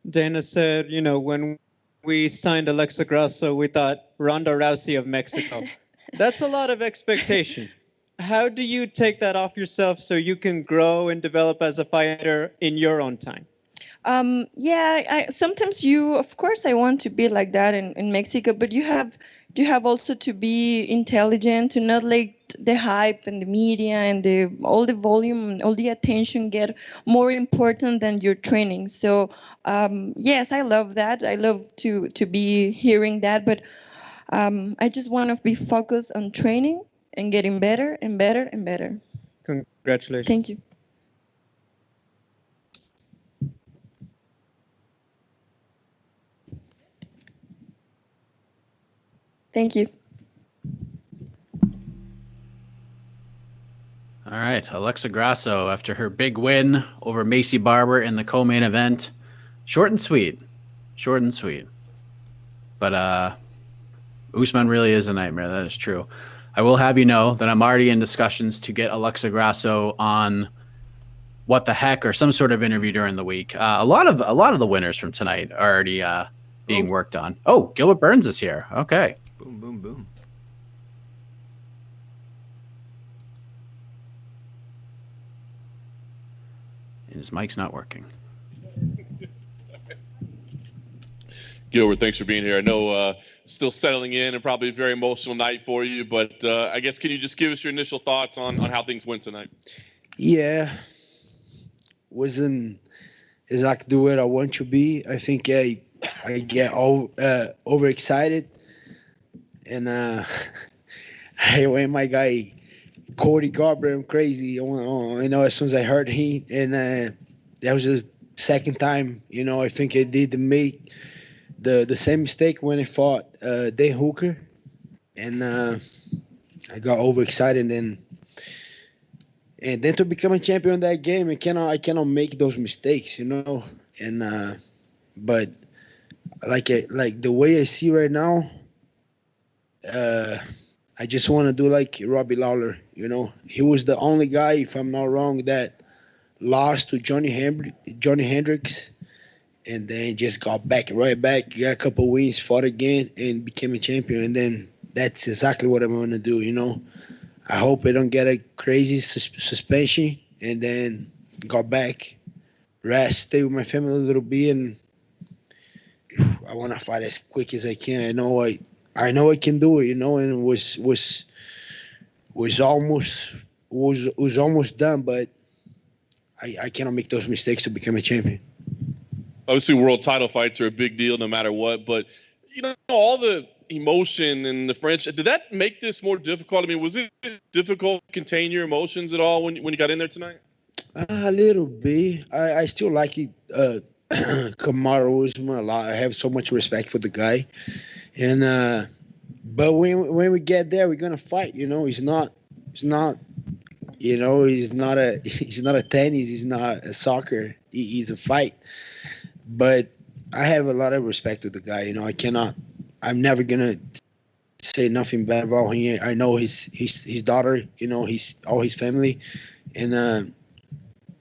Dana said, when we signed Alexa Grasso, we thought Ronda Rousey of Mexico. That's a lot of expectation. How do you take that off yourself so you can grow and develop as a fighter in your own time? Yeah, sometimes of course, I want to be like that in Mexico, but you have also to be intelligent, to not let the hype and the media and all the volume and all the attention get more important than your training. So yes, I love that. I love to be hearing that, but I just want to be focused on training and getting better and better and better. Congratulations. Thank you. Thank you. All right, Alexa Grasso, after her big win over Macy Barber in the co-main event. Short and sweet. But Usman really is a nightmare. That is true. I will have you know that I'm already in discussions to get Alexa Grasso on What the Heck or some sort of interview during the week. A lot of the winners from tonight are already being worked on. Oh, Gilbert Burns is here. Okay. Boom, boom, boom. And his mic's not working. Gilbert, thanks for being here. I know still settling in and probably a very emotional night for you, but I guess can you just give us your initial thoughts on how things went tonight? Yeah, wasn't exactly where I want to be. I think I get overexcited, and I went my guy Cody Garbrandt crazy. As soon as I heard he, and that was the second time. I think I did make the same mistake when I fought Dan Hooker, and I got overexcited and then to become a champion in that game, I cannot make those mistakes, and but like the way I see right now, I just want to do like Robbie Lawler. He was the only guy, if I'm not wrong, that lost to Johnny Hendricks. And then just got right back, got a couple wins, fought again, and became a champion. And then that's exactly what I'm going to do, I hope I don't get a crazy suspension, and then got back, rest, stay with my family a little bit, and I want to fight as quick as I can. I know I can do it, and it was almost done, but I cannot make those mistakes to become a champion. Obviously, world title fights are a big deal no matter what, but all the emotion and the friendship, did that make this more difficult? I mean, was it difficult to contain your emotions at all when you got in there tonight? A little bit. I still like it, Kamaru Usman a lot. I have so much respect for the guy, and But when we get there, we're gonna fight. He's not. He's not a tennis. He's not a soccer. He's a fight. But I have a lot of respect to the guy. I'm never gonna say nothing bad about him. I know his daughter. His all his family, and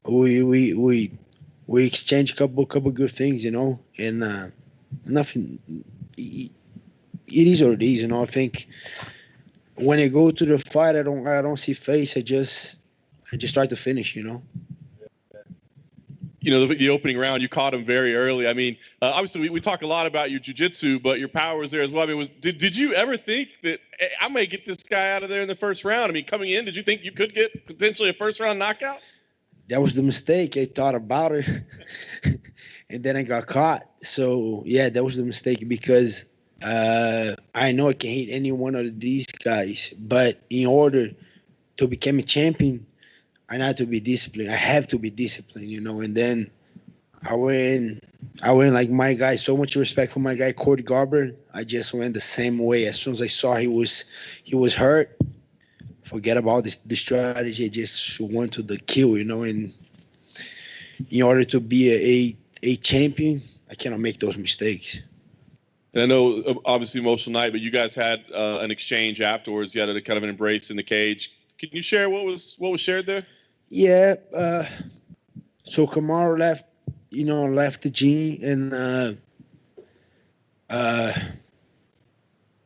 we exchange a couple good things. And nothing. It is what it is. I think when I go to the fight, I don't see face. I just try to finish. The opening round, you caught him very early. I mean, obviously we talk a lot about your jiu-jitsu, but your power was there as well. I mean, did you ever think that, hey, I may get this guy out of there in the first round? I mean, coming in, did you think you could get potentially a first round knockout? That was the mistake. I thought about it, and then I got caught. So yeah, that was the mistake because I know I can hit any one of these guys, but in order to become a champion, I have to be disciplined. I have to be disciplined, And then I went like my guy. So much respect for my guy Cody Garbrandt. I just went the same way. As soon as I saw he was hurt, forget about the strategy. I just went to the kill, And in order to be a champion, I cannot make those mistakes. And I know, obviously, emotional night, but you guys had an exchange afterwards. You had a kind of an embrace in the cage. Can you share what was shared there? Yeah. So Kamaru left the gym, and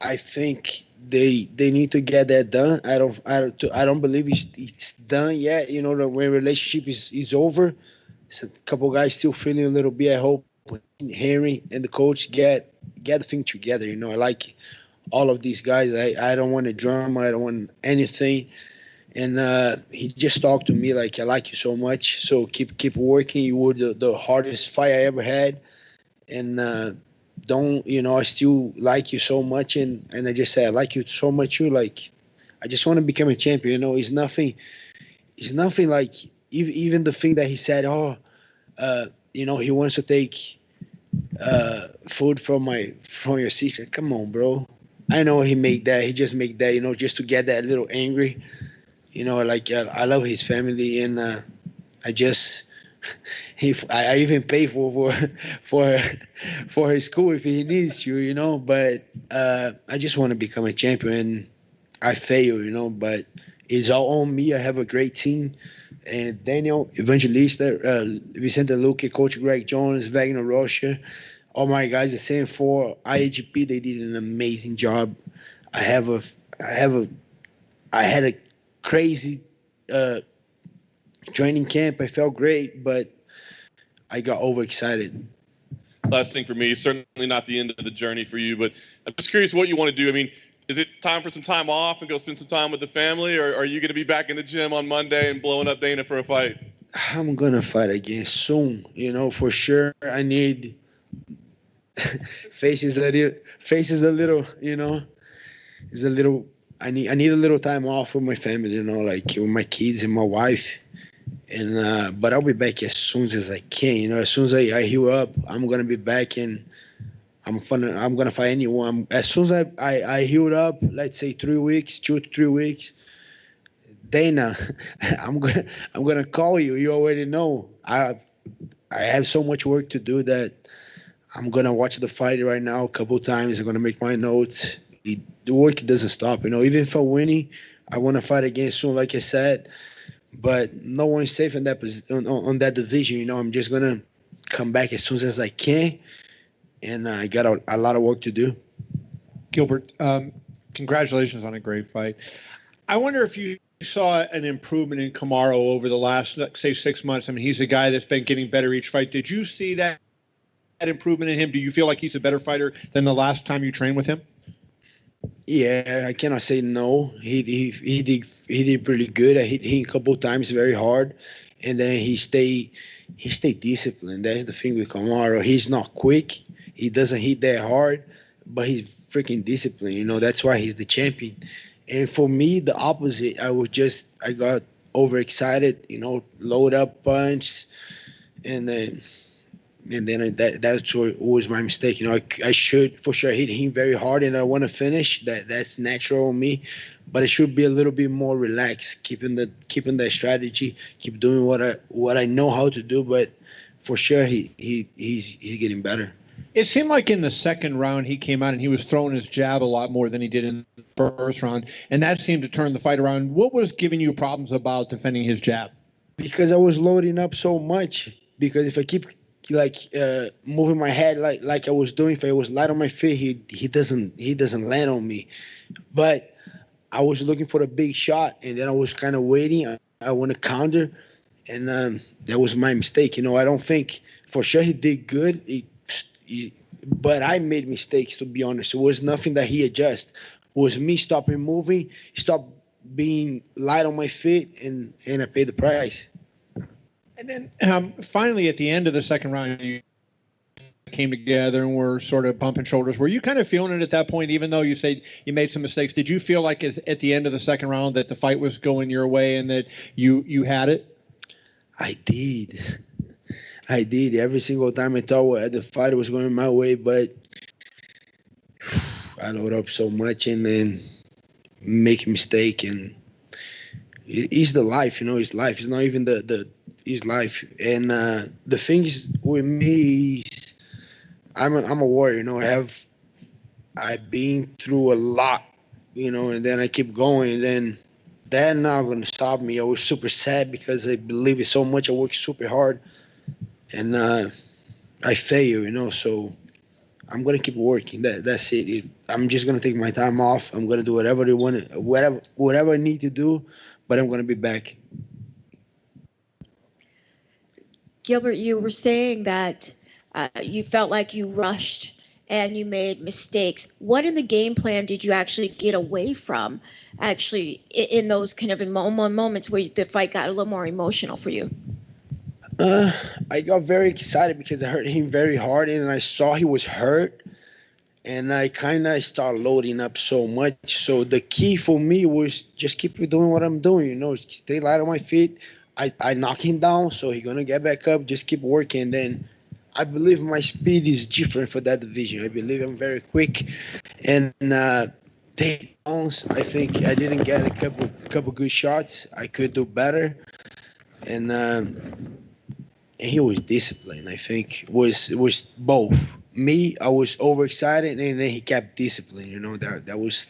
I think they need to get that done. I don't believe it's done yet. The when relationship is over. So a couple guys still feeling a little bit. I hope Henry and the coach get the thing together. I like all of these guys. I don't want a drama. I don't want anything. And he just talked to me like, I like you so much. So keep working. You were the hardest fight I ever had. And I still like you so much. And I just said, I like you so much. I just want to become a champion. It's nothing like even the thing that he said, he wants to take food from your sister. Come on, bro. I know he made that. He just made that, just to get that little angry. I love his family, and I even pay for his school if he needs to, But I just want to become a champion. I fail, but it's all on me. I have a great team. And Daniel Evangelista, Vicente Luque, Coach Greg Jones, Wagner Rocha, all my guys, the same for IAGP. They did an amazing job. I had a crazy training camp. I felt great, but I got overexcited. Last thing for me, certainly not the end of the journey for you, but I'm just curious what you want to do. I mean, is it time for some time off and go spend some time with the family, or are you going to be back in the gym on Monday and blowing up Dana for a fight? I'm going to fight again soon, for sure. I need faces a little, it's a little, I need a little time off with my family, like with my kids and my wife. And but I'll be back as soon as I can. As soon as I heal up, I'm gonna be back, and I'm gonna fight anyone. As soon as I healed up, let's say 2 to 3 weeks, Dana, I'm gonna call you. You already know. I have so much work to do that I'm gonna watch the fight right now a couple times. I'm gonna make my notes. The work doesn't stop. Even if I'm winning, I want to fight again soon, like I said. But no one's safe in that on that division. I'm just gonna come back as soon as I can, and I got a lot of work to do. Gilbert, congratulations on a great fight. I wonder if you saw an improvement in Kamaru over the last, say, 6 months. I mean, he's a guy that's been getting better each fight. Did you see that improvement in him? Do you feel like he's a better fighter than the last time you trained with him? Yeah, I cannot say no. He did pretty good. I hit him a couple times very hard, and then he stayed disciplined. That's the thing with Kamaru. He's not quick. He doesn't hit that hard, but he's freaking disciplined. That's why he's the champion. And for me, the opposite. I got overexcited. Load up punch, and then And then that's what was my mistake. I should for sure hit him very hard, and I want to finish. That's natural on me, but I should be a little bit more relaxed, keeping that strategy, keep doing what I know how to do. But for sure, he's getting better. It seemed like in the second round he came out and he was throwing his jab a lot more than he did in the first round, and that seemed to turn the fight around. What was giving you problems about defending his jab? Because I was loading up so much. Because if I keep moving my head like I was doing, if I was light on my feet, he doesn't land on me. But I was looking for a big shot, and then I was kind of waiting. I want to counter, and that was my mistake. I don't think for sure he did good. But I made mistakes, to be honest. It was nothing that he adjusted. It was me stopping moving, stop being light on my feet, and I paid the price. And then finally, at the end of the second round, you came together and were sort of bumping shoulders. Were you kind of feeling it at that point, even though you said you made some mistakes? Did you feel like at the end of the second round that the fight was going your way and that you had it? I did. Every single time I thought the fight was going my way, but I load up so much and then make a mistake. And it's the life, it's life. It's not even it's life. And the thing is with me is I'm a warrior. I've been through a lot, and then I keep going. And then they're not gonna stop me. I was super sad because I believe it so much. I work super hard. And I fail, so I'm gonna keep working. That's it. I'm just gonna take my time off. I'm gonna do whatever I need to do, but I'm gonna be back. Gilbert, you were saying that you felt like you rushed and you made mistakes. What in the game plan did you actually get away from, actually, in those kind of moments where the fight got a little more emotional for you? I got very excited because I hurt him very hard, and I saw he was hurt, and I kind of started loading up so much. So the key for me was just keep doing what I'm doing, stay light on my feet. I knock him down, so he's gonna get back up. Just keep working. Then I believe my speed is different for that division. I believe I'm very quick, and takedowns. I think I didn't get a couple good shots. I could do better, and he was disciplined. I think it was both. Me, I was overexcited, and then he kept discipline. That was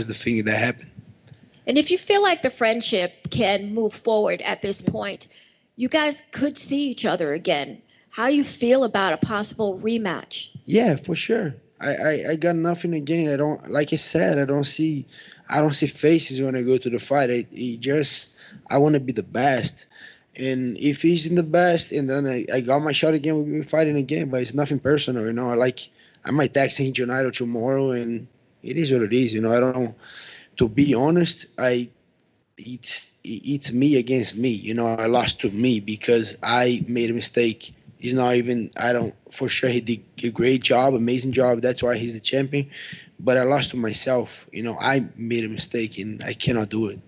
the thing that happened. And if you feel like the friendship can move forward at this point, you guys could see each other again. How do you feel about a possible rematch? Yeah, for sure. I got nothing again. Like I said, I don't see faces when I go to the fight. I want to be the best. And if he's in the best, and then I got my shot again, we'll be fighting again. But it's nothing personal, I might text him tonight or tomorrow, and it is what it is. I don't know. To be honest, it's me against me. I lost to me because I made a mistake. He's not even. For sure he did a great job, amazing job. That's why he's the champion. But I lost to myself. I made a mistake, and I cannot do it.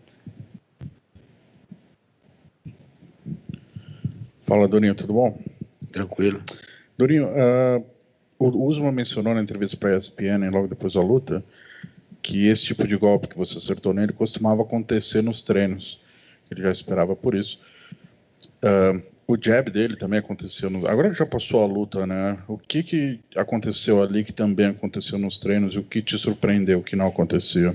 Fala, Dorinho, tudo bom? Tranquilo. Dorinho, o Usman mencionou na entrevista para a ESPN, logo depois da luta, que esse tipo de golpe que você acertou nele costumava acontecer nos treinos. Ele já esperava por isso. O jab dele também aconteceu. Agora ele já passou a luta, né? O que aconteceu ali que também aconteceu nos treinos e o que te surpreendeu que não acontecia?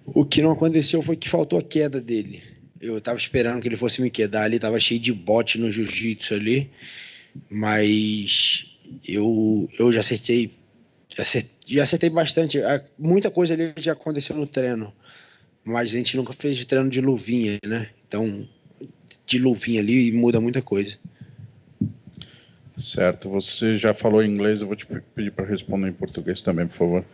O que não aconteceu foi que faltou a queda dele. Eu tava esperando que ele fosse me quedar ali, tava cheio de bote no jiu-jitsu ali, mas eu já acertei bastante. Muita coisa ali já aconteceu no treino, mas a gente nunca fez de treino de luvinha, né? Então, de luvinha ali muda muita coisa. Certo, você já falou em inglês, eu vou te pedir para responder em português também, por favor.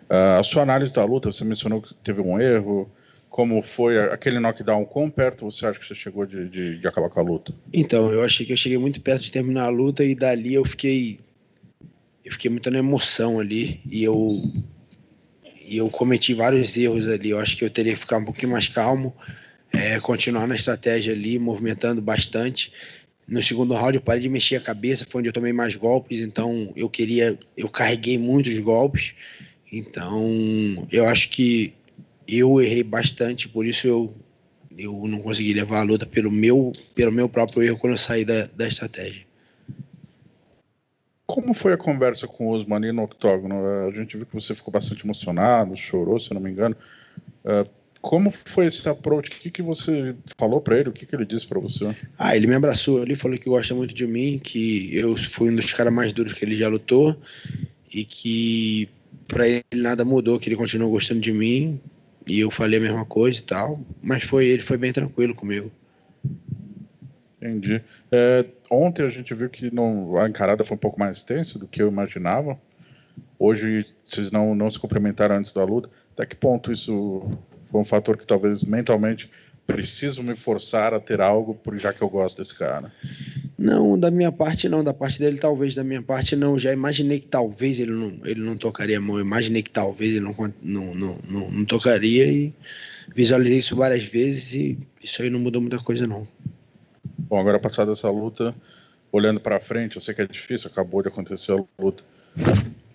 A sua análise da luta, você mencionou que teve um erro. Como foi aquele knockdown? Quão perto você acha que você chegou de acabar com a luta? Então, eu achei que eu cheguei muito perto de terminar a luta e dali eu fiquei muito na emoção ali e eu cometi vários erros ali. Eu acho que eu teria que ficar um pouquinho mais calmo, continuar na estratégia ali, movimentando bastante. No segundo round eu parei de mexer a cabeça, foi onde eu tomei mais golpes, então eu carreguei muitos golpes, então eu acho que eu errei bastante, por isso eu não consegui levar a luta pelo meu próprio erro quando eu saí da estratégia. Como foi a conversa com o Usman ali no octógono? A gente viu que você ficou bastante emocionado, chorou, se eu não me engano. Como foi esse approach? O que você falou para ele? O que ele disse para você? Ele me abraçou ali, falou que gosta muito de mim, que eu fui um dos caras mais duros que ele já lutou e que para ele nada mudou, que ele continuou gostando de mim e eu falei a mesma coisa e tal, mas ele foi bem tranquilo comigo. Entendi. Ontem a gente viu que a encarada foi um pouco mais tensa do que eu imaginava. Hoje vocês não se cumprimentaram antes da luta. Até que ponto isso foi um fator que talvez mentalmente preciso me forçar a ter algo, já que eu gosto desse cara? Não, da minha parte não, da parte dele talvez, da minha parte não. Já imaginei que talvez ele não tocaria a mão, eu imaginei que talvez ele não tocaria e visualizei isso várias vezes e isso aí não mudou muita coisa não. Bom, agora passada essa luta, olhando para frente, eu sei que é difícil, acabou de acontecer a luta.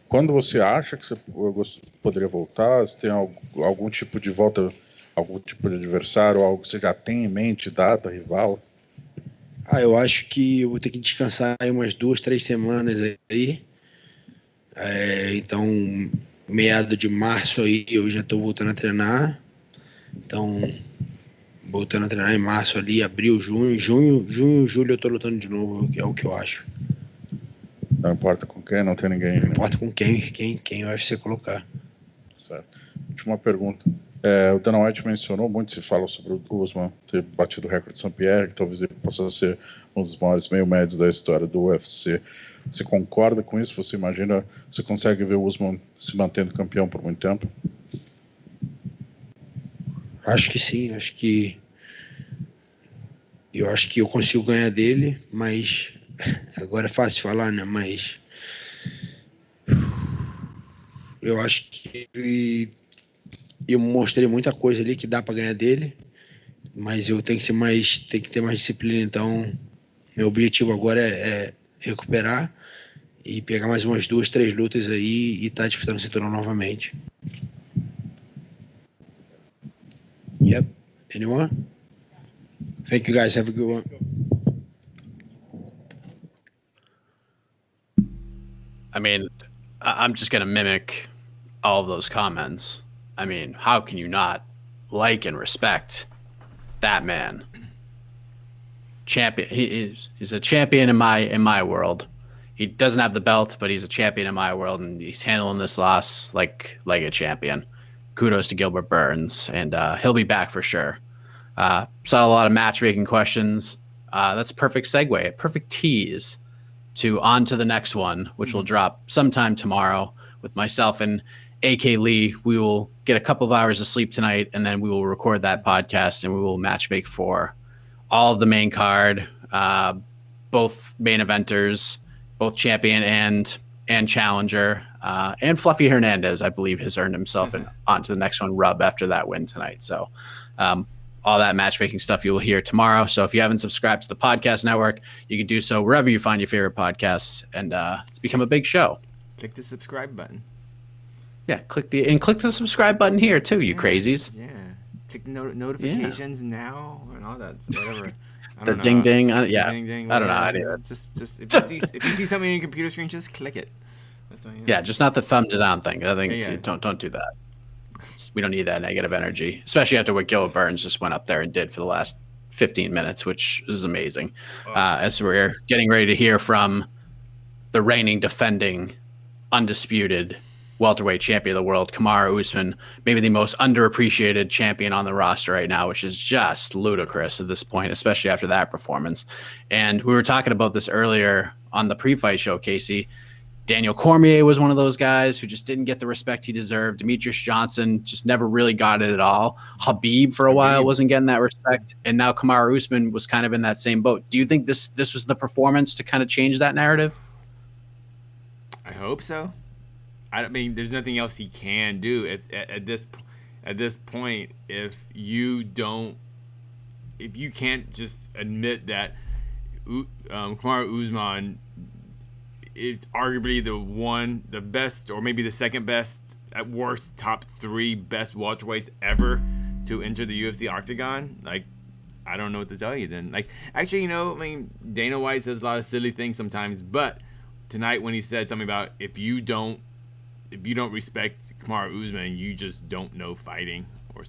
Quando você acha que você poderia voltar, se tem algum tipo de volta, algum tipo de adversário, algo que você já tem em mente, data, rival? Eu acho que eu vou ter que descansar aí umas 2-3 semanas aí. Então, meado de março aí eu já estou voltando a treinar. Então, voltando a treinar em março ali, abril, junho, julho eu tô lutando de novo, que é o que eu acho. Não importa com quem, não tem ninguém. Não importa com quem o UFC colocar. Certo. Última pergunta. O Dana White mencionou, muito se fala sobre o Usman ter batido o recorde de Saint-Pierre, que talvez ele possa ser um dos maiores meio médios da história do UFC. Você concorda com isso? Você imagina, você consegue ver o Usman se mantendo campeão por muito tempo? Acho que sim, eu acho que eu consigo ganhar dele, mas agora é fácil falar, né? Mas eu acho que eu mostrei muita coisa ali que dá para ganhar dele, mas eu tenho que ter mais disciplina. Então, meu objetivo agora é recuperar e pegar mais umas 2-3 lutas aí e estar disputando o cinturão novamente. Yep. Anyone? Thank you guys. Have a good one. I mean, I'm just going to mimic all of those comments. I mean, how can you not like and respect that man? Champion. He's a champion in my world. He doesn't have the belt, but he's a champion in my world, and he's handling this loss like a champion. Kudos to Gilbert Burns, and he'll be back for sure. Saw a lot of matchmaking questions. That's a perfect segue, a perfect tease to on to the next one, which will drop sometime tomorrow with myself and AK Lee. We will get a couple of hours of sleep tonight, and then we will record that podcast, and we will matchmake for all of the main card, both main eventers, both champion and challenger, and Fluffy Hernandez, I believe, has earned himself an on to the next one rub after that win tonight. So all that matchmaking stuff you will hear tomorrow. So if you haven't subscribed to the podcast network, you can do so wherever you find your favorite podcasts, and it's become a big show. Click the subscribe button. Yeah, click the subscribe button here too, you crazies. Yeah, click notifications now and all that, whatever. The ding ding. Yeah, ding, ding, I don't know. I do it. Just if you see something on your computer screen, just click it. That's all. Yeah, just not the thumb down thing. I think don't do that. We don't need that negative energy, especially after what Gilbert Burns just went up there and did for the last 15 minutes, which is amazing. As we're getting ready to hear from the reigning, defending, undisputed welterweight champion of the world, Kamaru Usman, maybe the most underappreciated champion on the roster right now, which is just ludicrous at this point, especially after that performance. And we were talking about this earlier on the pre-fight show, Casey. Daniel Cormier was one of those guys who just didn't get the respect he deserved. Demetrius Johnson just never really got it at all. Habib for a while wasn't getting that respect. And now Kamaru Usman was kind of in that same boat. Do you think this was the performance to kind of change that narrative? I hope so. I mean, there's nothing else he can do at this point. If you can't just admit that Kamaru Usman is arguably the best, or maybe the second best, at worst top 3 best welterweights ever to enter the UFC octagon. Like, I don't know what to tell you then. Like, actually, I mean, Dana White says a lot of silly things sometimes, but tonight when he said something about if you don't respect Kamaru Usman, you just don't know fighting, or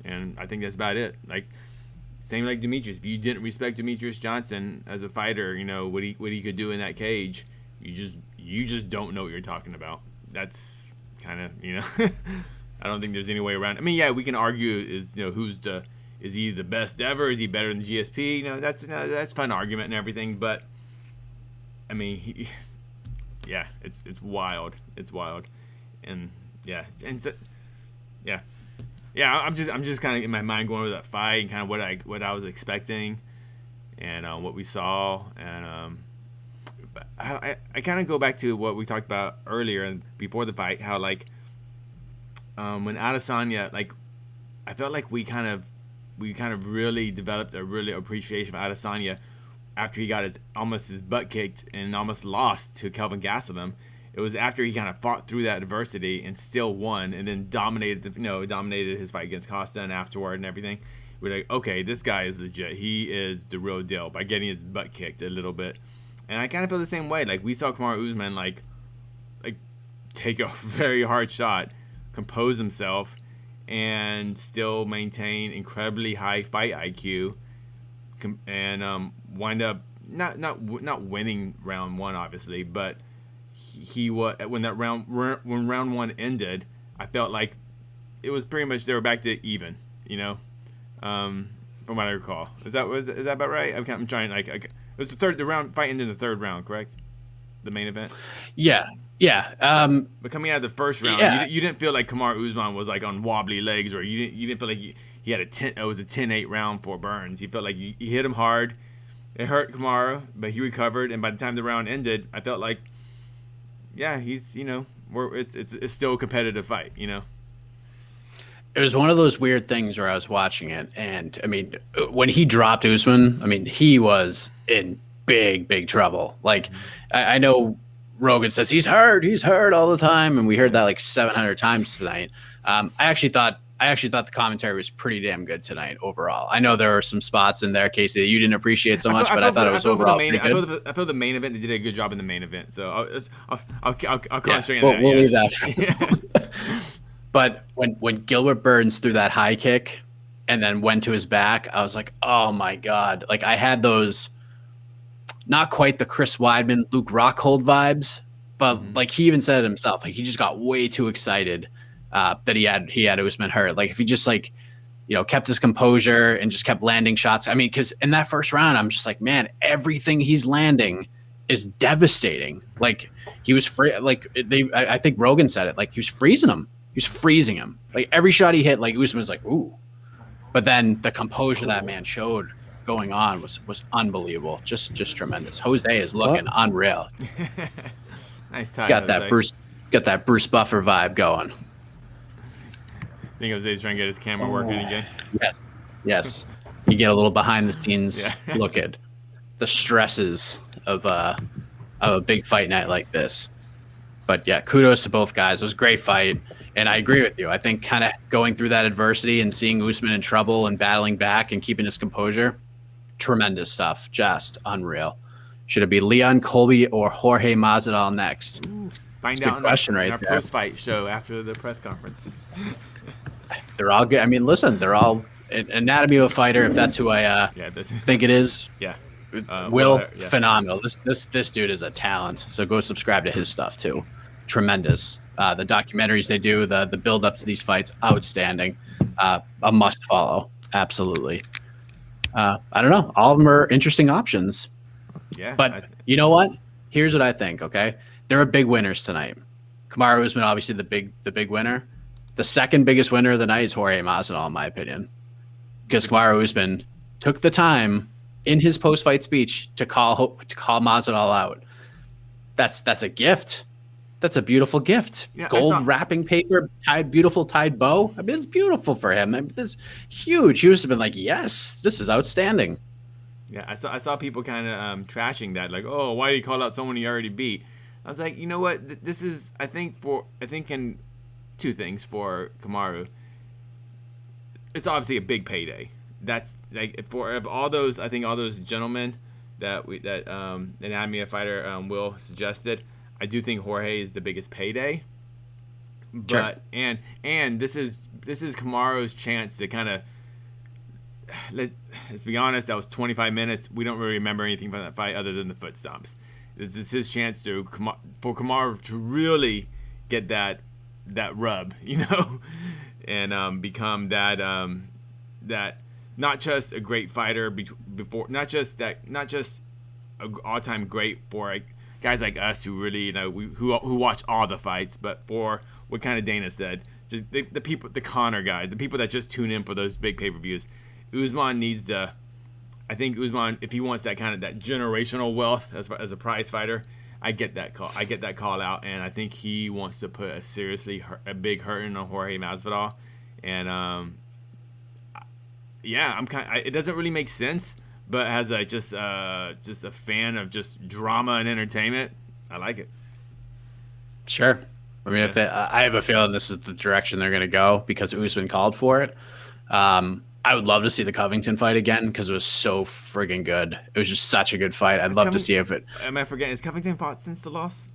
and I think that's about it. Like, same like Demetrius. If you didn't respect Demetrius Johnson as a fighter, what he could do in that cage, you just don't know what you're talking about. That's kind of I don't think there's any way around it. I mean, yeah, we can argue is is he the best ever? Is he better than GSP? That's fun argument and everything, but I mean, it's wild. It's wild, and I'm just kind of in my mind going over that fight and kind of what I was expecting, and what we saw, and I kind of go back to what we talked about earlier and before the fight, how like when Adesanya, like, I felt like we kind of really developed a really appreciation of Adesanya after he got almost his butt kicked and almost lost to Kelvin Gastelum. It was after he kind of fought through that adversity and still won, and then dominated his fight against Costa and afterward and everything. We're like, okay, this guy is legit. He is the real deal by getting his butt kicked a little bit. And I kind of feel the same way. Like, we saw Kamaru Usman like take a very hard shot, compose himself, and still maintain incredibly high fight IQ, and wind up not winning round 1, obviously, but he was when round 1 ended, I felt like it was pretty much they were back to even, from what I recall. Is that about right? I'm trying, like, it was the round fight ended in the 3rd round, correct? The main event. Yeah. But coming out of the first round, you didn't feel like Kamaru Usman was like on wobbly legs, or you didn't feel like he had it was a 10-8 round for Burns. He felt like he hit him hard. It hurt Kamaru, but he recovered, and by the time the round ended, I felt like, he's it's still a competitive fight, It was one of those weird things where I was watching it, and I mean, when he dropped Usman, I mean, he was in big trouble. Like, I know Rogan says he's hurt all the time, and we heard that like 700 times tonight. I actually thought the commentary was pretty damn good tonight overall. I know there were some spots in there, Casey, that you didn't appreciate so much, but I thought it was overall pretty good. I feel the main event, they did a good job in the main event, so I'll concentrate on that. We'll leave that. But when Gilbert Burns threw that high kick and then went to his back, I was like, oh my God. Like, I had those, not quite the Chris Weidman, Luke Rockhold vibes, but like he even said it himself, like he just got way too excited that he had Usman hurt. Like, if he just kept his composure and just kept landing shots. I mean, because in that first round, I'm just like, man, everything he's landing is devastating. Like, he was free. Like, I think Rogan said it. Like, he was freezing him. He was freezing him. Like, every shot he hit, like, Usman was like, ooh. But then the composure that man showed going on was unbelievable. Just tremendous. Jose is looking unreal. Nice time. Got that Bruce Buffer vibe going. I think Jose's trying to get his camera working again. Yes. You get a little behind the scenes look at the stresses of a big fight night like this. But yeah, kudos to both guys. It was a great fight. And I agree with you. I think kind of going through that adversity and seeing Usman in trouble and battling back and keeping his composure, tremendous stuff. Just unreal. Should it be Leon Colby or Jorge Masvidal next? Find out in our post-fight show after the press conference. They're all good. I mean, listen, they're all anatomy of a fighter. If that's who I think it is. Yeah. Phenomenal. This dude is a talent. So go subscribe to his stuff too. Tremendous. The documentaries they do, the build up to these fights, outstanding. A must follow. Absolutely. I don't know. All of them are interesting options. Yeah. But you know what? Here's what I think. Okay, there are big winners tonight. Kamaru Usman, obviously the big winner. The second biggest winner of the night is Jorge Masvidal, in my opinion, because Kamaru Usman took the time in his post-fight speech to call Masvidal out. That's a gift. That's a beautiful gift. Yeah, gold wrapping paper, beautiful tied bow. I mean, it's beautiful for him. I mean, it's huge. He must have been like, yes, this is outstanding. Yeah, I saw people kind of trashing that, like, oh, why did he call out someone he already beat? I was like, you know what? This is, I think in two things for Kamaru. It's obviously a big payday. That's like for all those, I think all those gentlemen that Anatomy of Fighter Will suggested. I do think Jorge is the biggest payday. But sure. and this is Kamaru's chance to kind of, let's be honest, that was 25 minutes. We don't really remember anything from that fight other than the foot stomps. This is his chance for Kamaru to really get that rub, you know, and become that not just a great fighter before, not just an all-time great for guys like us who really, you know, who watch all the fights, but for what kind of Dana said, just the people, the Connor guys, the people that just tune in for those big pay-per-views. Usman needs to, I think Usman, if he wants that kind of that generational wealth as a prize fighter, I get that call out, and I think he wants to put a big hurting on Jorge Masvidal, and yeah, it doesn't really make sense, but as just a fan of just drama and entertainment, I like it. Sure. I mean, I have a feeling this is the direction they're going to go because Usman called for it. I would love to see the Covington fight again because it was so friggin' good. It was just such a good fight. I'd love to see if it. Am I forgetting? Has Covington fought since the loss?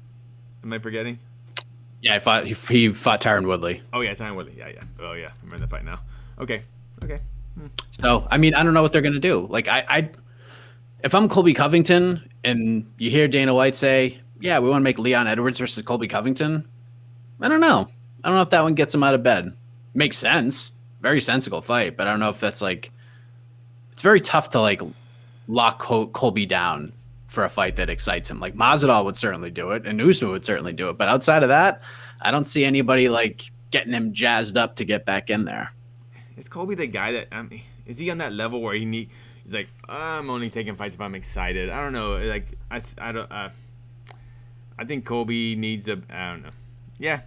Am I forgetting? Yeah, he fought Tyron Woodley. Oh yeah, Tyron Woodley. Yeah. Oh yeah, I'm in the fight now. Okay. So I mean, I don't know what they're gonna do. Like if I'm Colby Covington and you hear Dana White say, "Yeah, we want to make Leon Edwards versus Colby Covington," I don't know. I don't know if that one gets him out of bed. Makes sense. Very sensible fight, but I don't know if that's like. It's very tough to like lock Colby down for a fight that excites him. Like Masvidal would certainly do it, and Usman would certainly do it. But outside of that, I don't see anybody like getting him jazzed up to get back in there. Is Colby the guy that is he on that level where he's like, I'm only taking fights if I'm excited? I don't know. Like I don't. I think Colby needs a. I don't know. Yeah,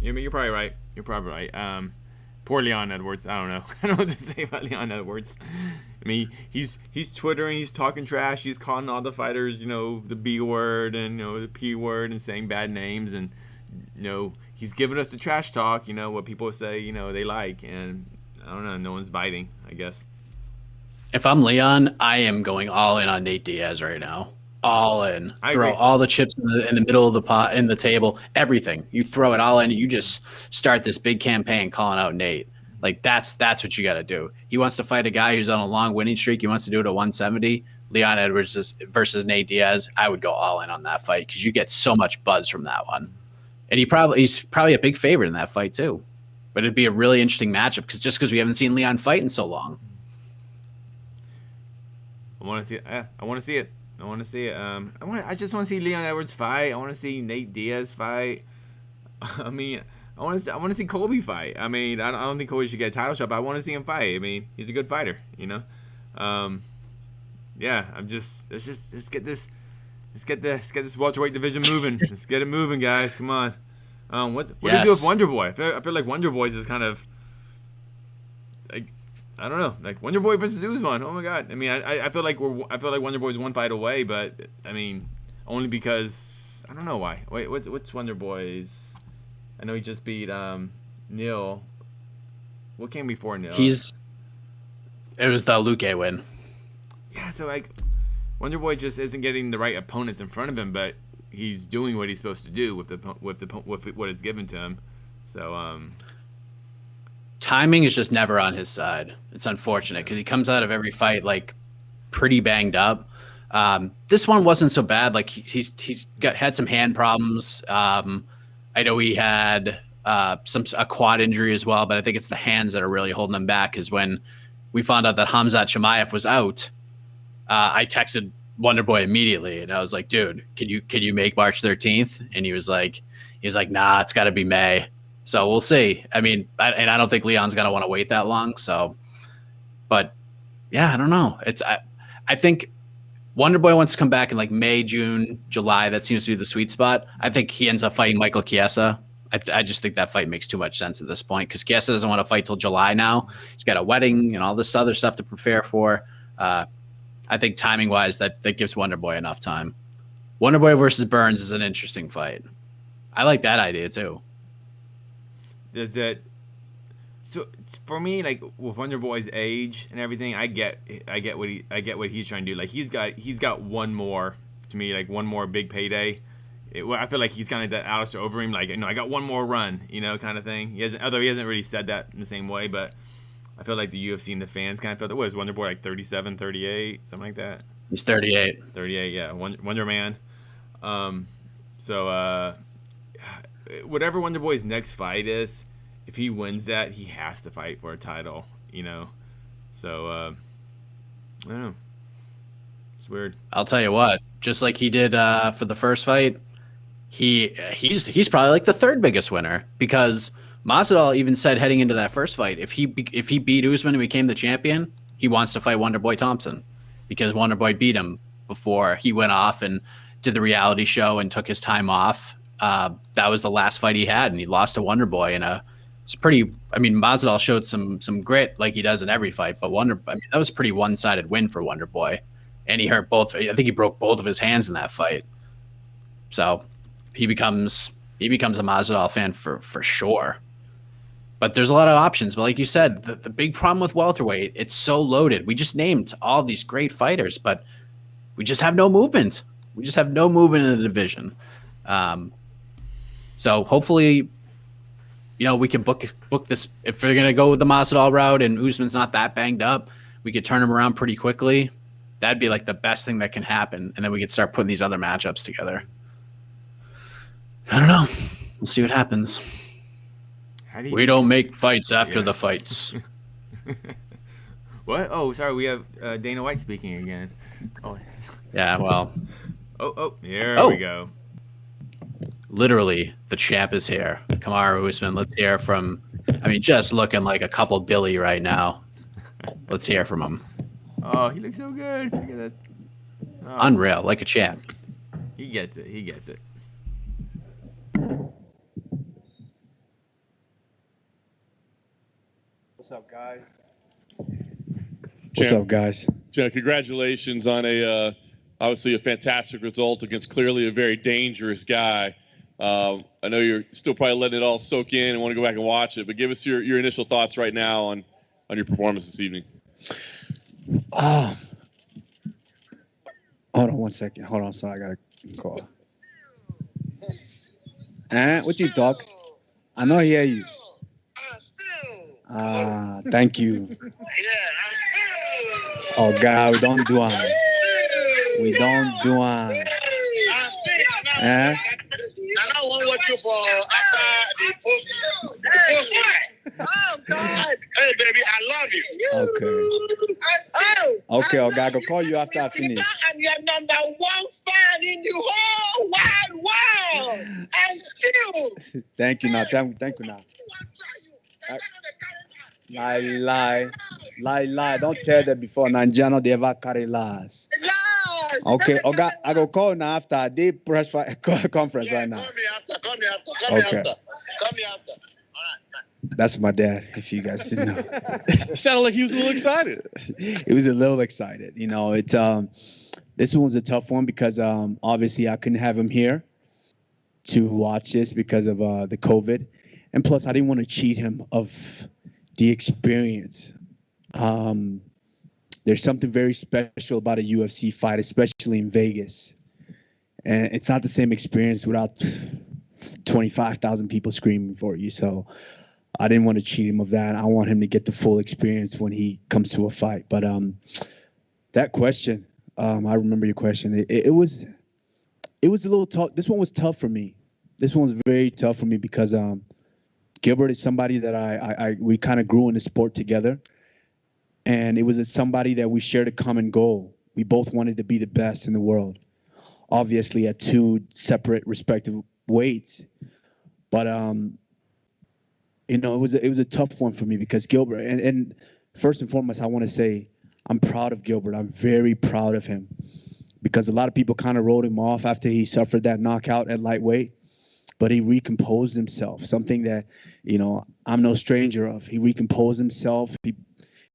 you're probably right. You're probably right. Poor Leon Edwards. I don't know. I don't know what to say about Leon Edwards. I mean, he's twittering, he's talking trash, he's calling all the fighters, you know, the B word and, you know, the P word and saying bad names, and, you know, he's giving us the trash talk, you know, what people say, you know, they like, and I don't know, no one's biting, I guess. If I'm Leon, I am going all in on Nate Diaz right now. All in. Throw all the chips in the middle of the pot, in the table, everything. You throw it all in. You just start this big campaign calling out Nate. Like that's what you got to do. He wants to fight a guy who's on a long winning streak. He wants to do it at 170. Leon Edwards versus Nate Diaz. I would go all in on that fight because you get so much buzz from that one. And he's probably a big favorite in that fight too. But it'd be a really interesting matchup because we haven't seen Leon fight in so long. I want to see it. I want to see it. I just want to see Leon Edwards fight. I want to see Nate Diaz fight. I mean, I want to see Colby fight. I mean, I don't think Colby should get a title shot, but I want to see him fight. I mean, he's a good fighter, you know. Yeah, let's get this welterweight division moving. Let's get it moving, guys. Come on. What do you do with Wonderboy? I feel like Wonderboy's is kind of like, I don't know, like Wonderboy versus Usman. Oh my God! I mean, I feel like Wonderboy's one fight away, but I mean, only because I don't know why. Wait, what's Wonderboy's? I know he just beat Neil. What came before Neil? It was the Luque win. Yeah, so like Wonderboy just isn't getting the right opponents in front of him, but he's doing what he's supposed to do with what is given to him. So timing is just never on his side. It's unfortunate because he comes out of every fight like pretty banged up. This one wasn't so bad. Like he's had some hand problems. I know he had a quad injury as well, but I think it's the hands that are really holding him back. Because when we found out that Khamzat Chimaev was out, I texted Wonderboy immediately, and I was like, "Dude, can you make March 13th?" And he was like, "Nah, it's got to be May." So we'll see. I mean, I don't think Leon's gonna want to wait that long. So, but yeah, I don't know. I think Wonderboy wants to come back in like May, June, July. That seems to be the sweet spot. I think he ends up fighting Michael Chiesa. I just think that fight makes too much sense at this point because Chiesa doesn't want to fight till July now. He's got a wedding and all this other stuff to prepare for. I think timing wise, that gives Wonderboy enough time. Wonderboy versus Burns is an interesting fight. I like that idea too. Does that? So for me, like with Wonderboy's age and everything, I get what he's trying to do. Like he's got one more to me, like one more big payday. I feel like he's kind of that Alistair Overeem, like, I got one more run, kind of thing. Although he hasn't really said that in the same way, but I feel like the UFC and the fans kind of felt that. What is Wonderboy, like 37, 38, something like that? He's 38. 38, yeah. Wonder Man. So whatever Wonderboy's next fight is, if he wins that, he has to fight for a title, So I don't know. It's weird. I'll tell you what, just like he did for the first fight, he's probably like the third biggest winner, because Masvidal even said heading into that first fight, if he beat Usman and became the champion, he wants to fight Wonderboy Thompson, because Wonderboy beat him before he went off and did the reality show and took his time off. That was the last fight he had, and he lost to Wonderboy it's pretty. I mean, Masvidal showed some grit like he does in every fight, but that was a pretty one-sided win for Wonderboy, and he hurt both. I think he broke both of his hands in that fight. So he becomes a Masvidal fan for sure. But there's a lot of options. But like you said, the big problem with welterweight, it's so loaded. We just named all these great fighters, but we just have no movement. We just have no movement in the division. So hopefully, we can book this. If they're gonna go with the Masvidal route and Usman's not that banged up, we could turn him around pretty quickly. That'd be like the best thing that can happen, and then we could start putting these other matchups together. I don't know. We'll see what happens. We don't make fights after the fights. What? Oh, sorry. We have Dana White speaking again. Oh, yeah. Well. Here we go. Literally, the champ is here. Kamaru Usman. Let's hear from. I mean, just looking like a couple Billy right now. Let's hear from him. Oh, he looks so good. Look at that. Oh. Unreal, like a champ. He gets it. What's up, guys? What's up, guys? Jack, congratulations on obviously a fantastic result against clearly a very dangerous guy. I know you're still probably letting it all soak in and want to go back and watch it, but give us your initial thoughts right now on your performance this evening. Hold on 1 second. Hold on, son. I got a call. What you talk? I know I hear you. Thank you. Oh God, we don't do it. We don't do it. I don't want what you for after the post. Oh God! Hey baby, I love you. Okay, I go call you after I finish. I'm your number one fan in the whole wide world. And still. Thank you now. Thank you now. Lie. Don't tell them before Nanjano they ever carry lies. Okay, I go call now after the press conference right now. Call me after. That's my dad, if you guys didn't know. It sounded like he was a little excited. He was a little excited. It's this one was a tough one because obviously I couldn't have him here to watch this because of the COVID, and plus I didn't want to cheat him of the experience. There's something very special about a UFC fight, especially in Vegas, and it's not the same experience without 25,000 people screaming for you. So I didn't want to cheat him of that. I want him to get the full experience when he comes to a fight. But that question, I remember your question. It was a little tough. This one was tough for me. This one was very tough for me because Gilbert is somebody that we kind of grew in the sport together, and it was somebody that we shared a common goal. We both wanted to be the best in the world, obviously at two separate respective weights. But it was a tough one for me because Gilbert, and first and foremost, I want to say I'm proud of Gilbert. I'm very proud of him because a lot of people kind of wrote him off after he suffered that knockout at lightweight, but he recomposed himself, something that, I'm no stranger of. He recomposed himself.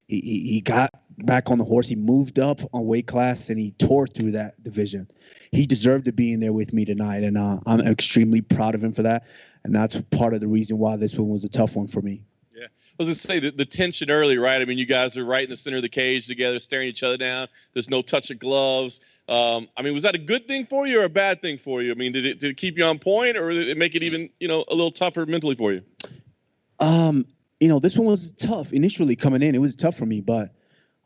He got back on the horse. He moved up on weight class and he tore through that division. He deserved to be in there with me tonight, and I'm extremely proud of him for that. And that's part of the reason why this one was a tough one for me. Yeah, I was going to say the tension early, right? I mean, you guys are right in the center of the cage together, staring each other down. There's no touch of gloves. I mean, was that a good thing for you or a bad thing for you? I mean, did it keep you on point, or did it make it even, a little tougher mentally for you? This one was tough initially coming in. It was tough for me, but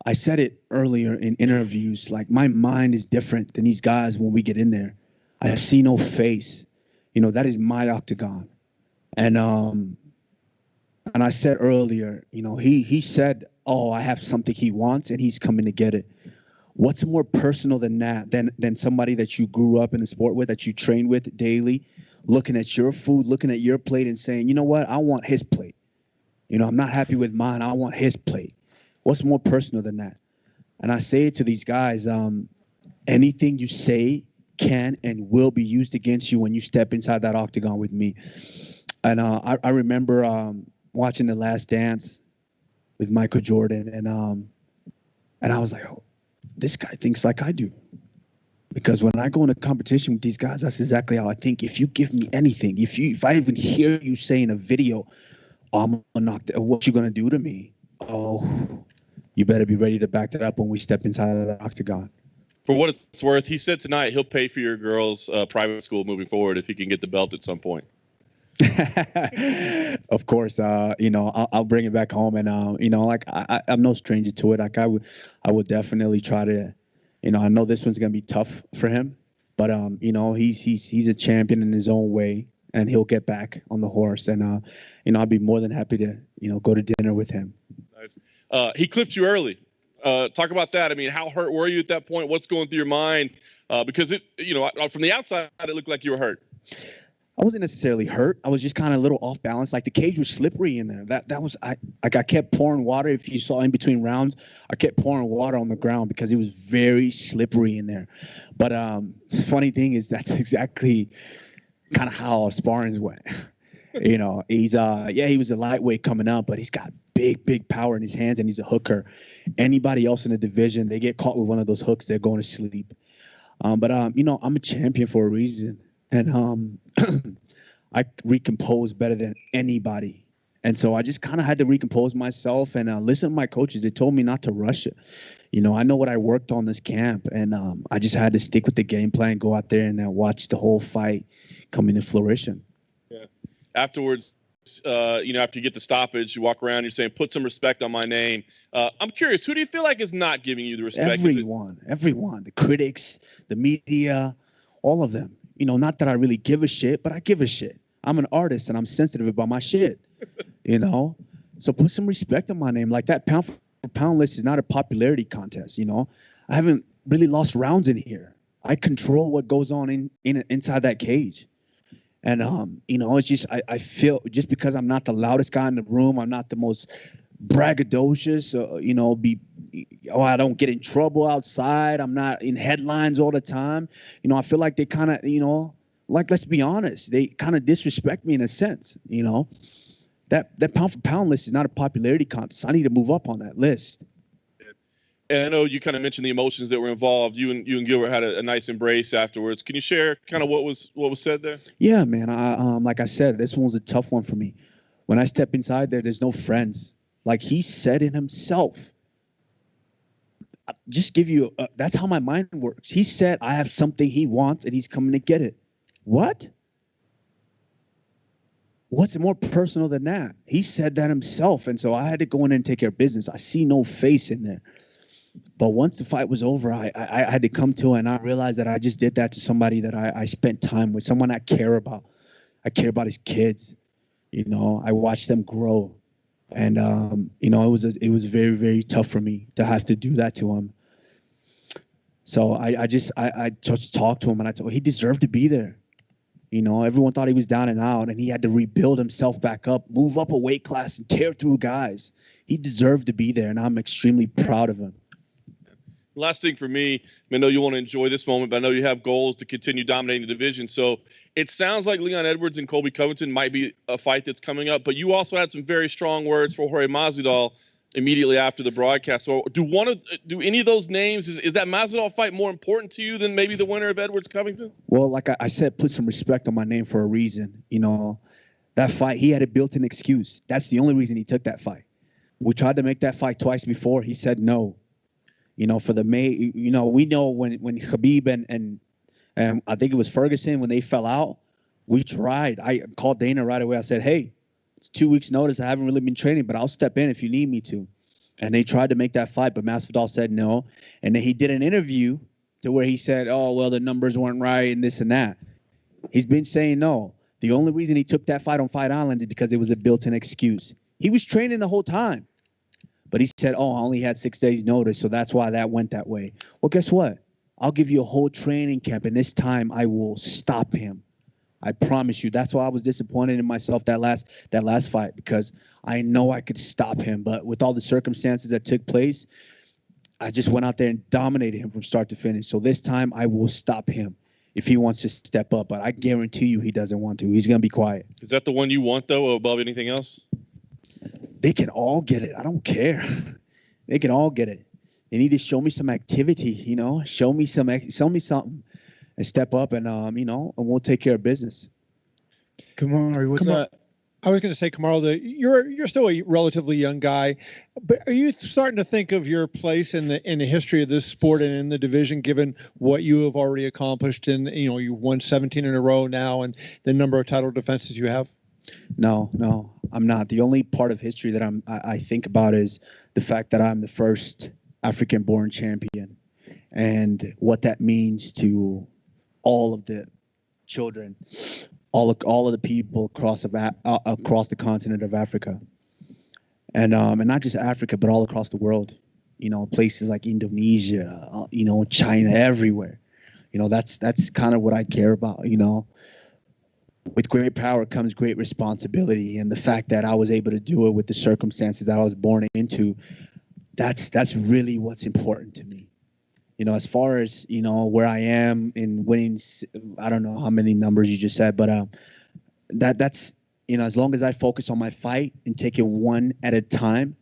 I said it earlier in interviews, like my mind is different than these guys when we get in there. I see no face. That is my octagon. And I said earlier, he said, oh, I have something he wants and he's coming to get it. What's more personal than that, than somebody that you grew up in a sport with, that you train with daily, looking at your food, looking at your plate and saying, you know what, I want his plate. I'm not happy with mine. I want his plate. What's more personal than that? And I say it to these guys, anything you say can and will be used against you when you step inside that octagon with me. And I remember watching The Last Dance with Michael Jordan, and I was like, oh, this guy thinks like I do. Because when I go in a competition with these guys, that's exactly how I think. If you give me anything, if I even hear you say in a video, I'm gonna knock what you gonna do to me? Oh, you better be ready to back that up when we step inside of the octagon. For what it's worth, he said tonight he'll pay for your girl's private school moving forward if he can get the belt at some point. Of course, I'll bring it back home, and I'm no stranger to it. Like I would definitely try to, I know this one's gonna be tough for him, but he's a champion in his own way, and he'll get back on the horse, and I'd be more than happy to go to dinner with him. Nice. He clipped you early. Talk about that. I mean, how hurt were you at that point? What's going through your mind? Because from the outside, it looked like you were hurt. I wasn't necessarily hurt. I was just kind of a little off balance. Like the cage was slippery in there. That was I kept pouring water. If you saw in between rounds, I kept pouring water on the ground because it was very slippery in there. But the funny thing is that's exactly kind of how our sparrings went. He's he was a lightweight coming up, but he's got big power in his hands, and he's a hooker. Anybody else in the division, they get caught with one of those hooks, they're going to sleep. But I'm a champion for a reason, and I recompose better than anybody. And so I just kind of had to recompose myself and listen to my coaches. They told me not to rush it. I know what I worked on this camp, and I just had to stick with the game plan, go out there and watch the whole fight come into fruition. Yeah. Afterwards, after you get the stoppage, you walk around, you're saying, put some respect on my name. I'm curious, who do you feel like is not giving you the respect? Everyone, the critics, the media, all of them. Not that I really give a shit, but I give a shit. I'm an artist and I'm sensitive about my shit, So put some respect on my name. Like that pound for pound list is not a popularity contest, I haven't really lost rounds in here. I control what goes on inside that cage. And, it's just, I feel just because I'm not the loudest guy in the room, I'm not the most braggadocious, I don't get in trouble outside. I'm not in headlines all the time. I feel like they kind of, let's be honest, they kind of disrespect me in a sense, that pound for pound list is not a popularity contest. I need to move up on that list. And I know you kind of mentioned the emotions that were involved. You and Gilbert had a nice embrace afterwards. Can you share kind of what was said there? Yeah, man. Like I said, this one was a tough one for me. When I step inside there's no friends. Like he said it himself. Just give you, that's how my mind works. He said, I have something he wants and he's coming to get it. What? What's more personal than that? He said that himself. And so I had to go in and take care of business. I see no face in there. But once the fight was over, I had to come to it, and I realized that I just did that to somebody that I spent time with, someone I care about. I care about his kids. I watched them grow. And, it was very, very tough for me to have to do that to him. So I just talked to him, and I told him he deserved to be there. Everyone thought he was down and out, and he had to rebuild himself back up, move up a weight class, and tear through guys. He deserved to be there, and I'm extremely proud of him. Last thing for me, I know you want to enjoy this moment, but I know you have goals to continue dominating the division. So it sounds like Leon Edwards and Colby Covington might be a fight that's coming up, but you also had some very strong words for Jorge Masvidal immediately after the broadcast. So do any of those names, is that Masvidal fight more important to you than maybe the winner of Edwards Covington? Well, like I said, put some respect on my name for a reason. You know, that fight, he had a built-in excuse. That's the only reason he took that fight. We tried to make that fight twice before. He said no. You know, for the May, you know, we know when Khabib and I think it was Ferguson, when they fell out, we tried. I called Dana right away. I said, hey, it's 2 weeks notice. I haven't really been training, but I'll step in if you need me to. And they tried to make that fight, but Masvidal said no. And then he did an interview to where he said, oh, well, the numbers weren't right and this and that. He's been saying no. The only reason he took that fight on Fight Island is because it was a built-in excuse. He was training the whole time. But he said, oh, I only had 6 days notice, so that's why that went that way. Well, guess what? I'll give you a whole training camp, and this time I will stop him. I promise you. That's why I was disappointed in myself that last fight, because I know I could stop him. But with all the circumstances that took place, I just went out there and dominated him from start to finish. So this time I will stop him if he wants to step up. But I guarantee you he doesn't want to. He's going to be quiet. Is that the one you want, though, above anything else? They can all get it. I don't care. They can all get it. They need to show me some activity, you know, show me something and step up and, you know, and we'll take care of business. Kamaru, what's that? I was going to say, Kamaru, you're still a relatively young guy, but are you starting to think of your place in the history of this sport and in the division, given what you have already accomplished? And, you know, you won 17 in a row now and the number of title defenses you have? No, I'm not. The only part of history that I think about is the fact that I'm the first African-born champion, and what that means to all of the children, all of the people across the continent of Africa, and not just Africa, but all across the world. You know, places like Indonesia, you know, China, everywhere. You know, that's kind of what I care about. You know. With great power comes great responsibility, and the fact that I was able to do it with the circumstances that I was born into, that's really what's important to me. You know, as far as, you know, where I am in winning, I don't know how many numbers you just said, but that's, you know, as long as I focus on my fight and take it one at a time,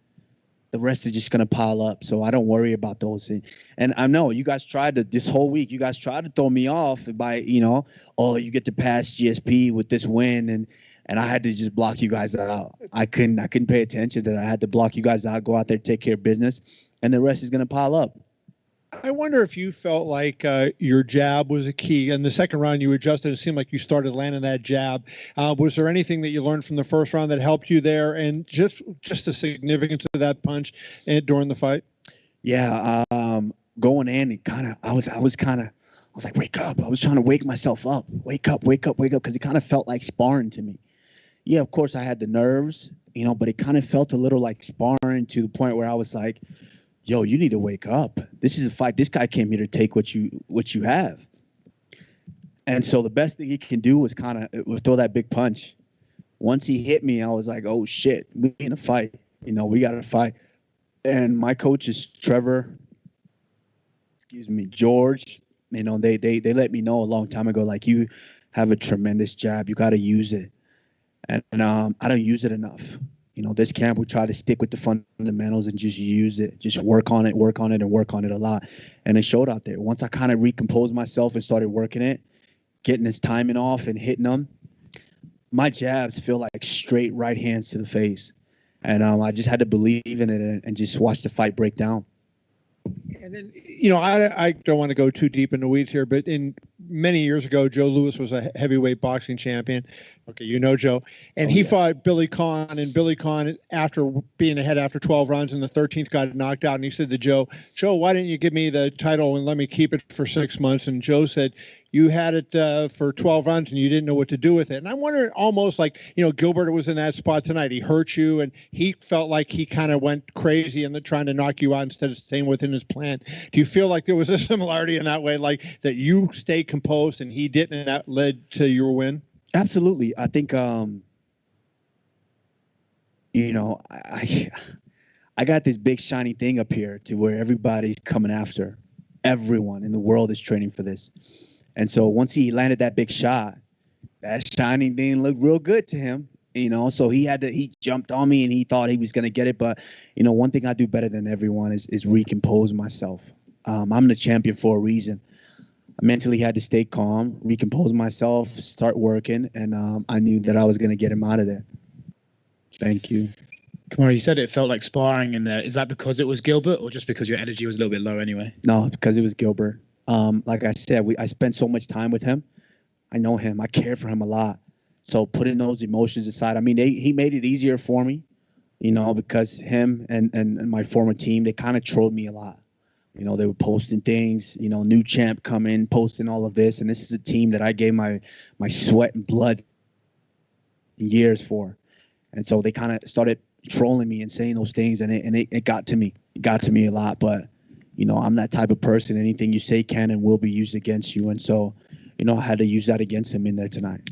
the rest is just going to pile up. So I don't worry about those things. And I know you guys tried to, this whole week, you guys tried to throw me off by, you know, oh, you get to pass GSP with this win. And I had to just block you guys out. I couldn't pay attention to that. I had to block you guys out, go out there, take care of business, and the rest is going to pile up. I wonder if you felt like your jab was a key. In the second round, you adjusted. It seemed like you started landing that jab. Was there anything that you learned from the first round that helped you there, and just the significance of that punch during the fight? Yeah, going in, it I was like, wake up. I was trying to wake myself up. Wake up, because it kind of felt like sparring to me. Yeah, of course I had the nerves, you know, but it kind of felt a little like sparring, to the point where I was like, yo, you need to wake up. This is a fight. This guy came here to take what you have. And so the best thing he can do was throw that big punch. Once he hit me, I was like, oh shit, we in a fight. You know, we got to fight. And my coach is George. You know, they let me know a long time ago, like, you have a tremendous jab. You got to use it. And I don't use it enough. You know, this camp, we try to stick with the fundamentals and just use it, just work on it a lot. And it showed out there. Once I kind of recomposed myself and started working it, getting his timing off and hitting them, my jabs feel like straight right hands to the face. And I just had to believe in it and just watch the fight break down. And then, you know, I don't want to go too deep in the weeds here, but many years ago, Joe Louis was a heavyweight boxing champion. Okay, you know Joe. And he fought Billy Conn, and Billy Conn, after being ahead after 12 rounds in the 13th, got knocked out. And he said to Joe, why didn't you give me the title and let me keep it for 6 months? And Joe said, you had it for 12 rounds and you didn't know what to do with it. And I'm wondering, almost like, you know, Gilbert was in that spot tonight. He hurt you, and he felt like he kind of went crazy and trying to knock you out instead of staying within his plan. Do you feel like there was a similarity in that way, like that you stayed composed and he didn't, and that led to your win? Absolutely. I think, you know, I got this big shiny thing up here to where everybody's coming after. Everyone in the world is training for this. And so once he landed that big shot, that shining thing looked real good to him. So he jumped on me and he thought he was going to get it. But, one thing I do better than everyone is recompose myself. I'm the champion for a reason. I mentally had to stay calm, recompose myself, start working, and I knew that I was going to get him out of there. Thank you. Kamaru, you said it felt like sparring in there. Is that because it was Gilbert or just because your energy was a little bit low anyway? No, because it was Gilbert. Like I said, I spent so much time with him. I know him. I care for him a lot. So putting those emotions aside, I mean, he made it easier for me, because him and my former team, they kind of trolled me a lot. They were posting things, new champ coming, posting all of this. And this is a team that I gave my sweat and blood years for. And so they kind of started trolling me and saying those things. And it got to me. It got to me a lot. But, I'm that type of person. Anything you say can and will be used against you. And so, I had to use that against him in there tonight.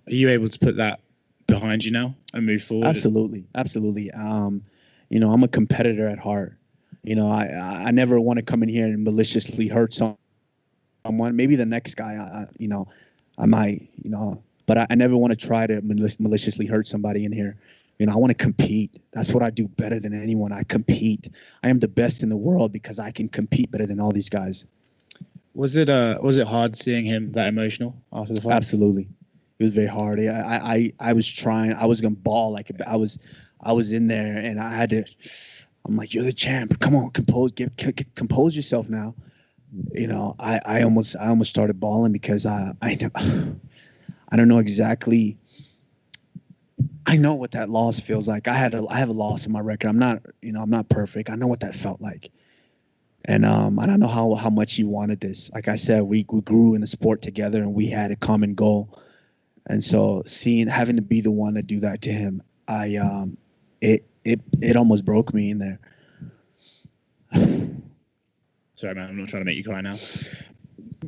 Are you able to put that behind you now and move forward? Absolutely. Absolutely. I'm a competitor at heart. I never want to come in here and maliciously hurt someone. Maybe the next guy, I might, but I never want to try to maliciously hurt somebody in here. I want to compete. That's what I do better than anyone. I compete. I am the best in the world because I can compete better than all these guys. Was it hard seeing him that emotional after the fight? Absolutely. It was very hard. I was trying. I was gonna bawl I was in there, and I had to. I'm like, you're the champ. Come on, compose yourself now. I almost started bawling because I don't know exactly. I know what that loss feels like. I have a loss in my record. I'm not perfect. I know what that felt like. And I don't know how much he wanted this. Like I said, we grew in the sport together and we had a common goal. And so having to be the one to do that to him, it almost broke me in there. Sorry, man, I'm not trying to make you cry now.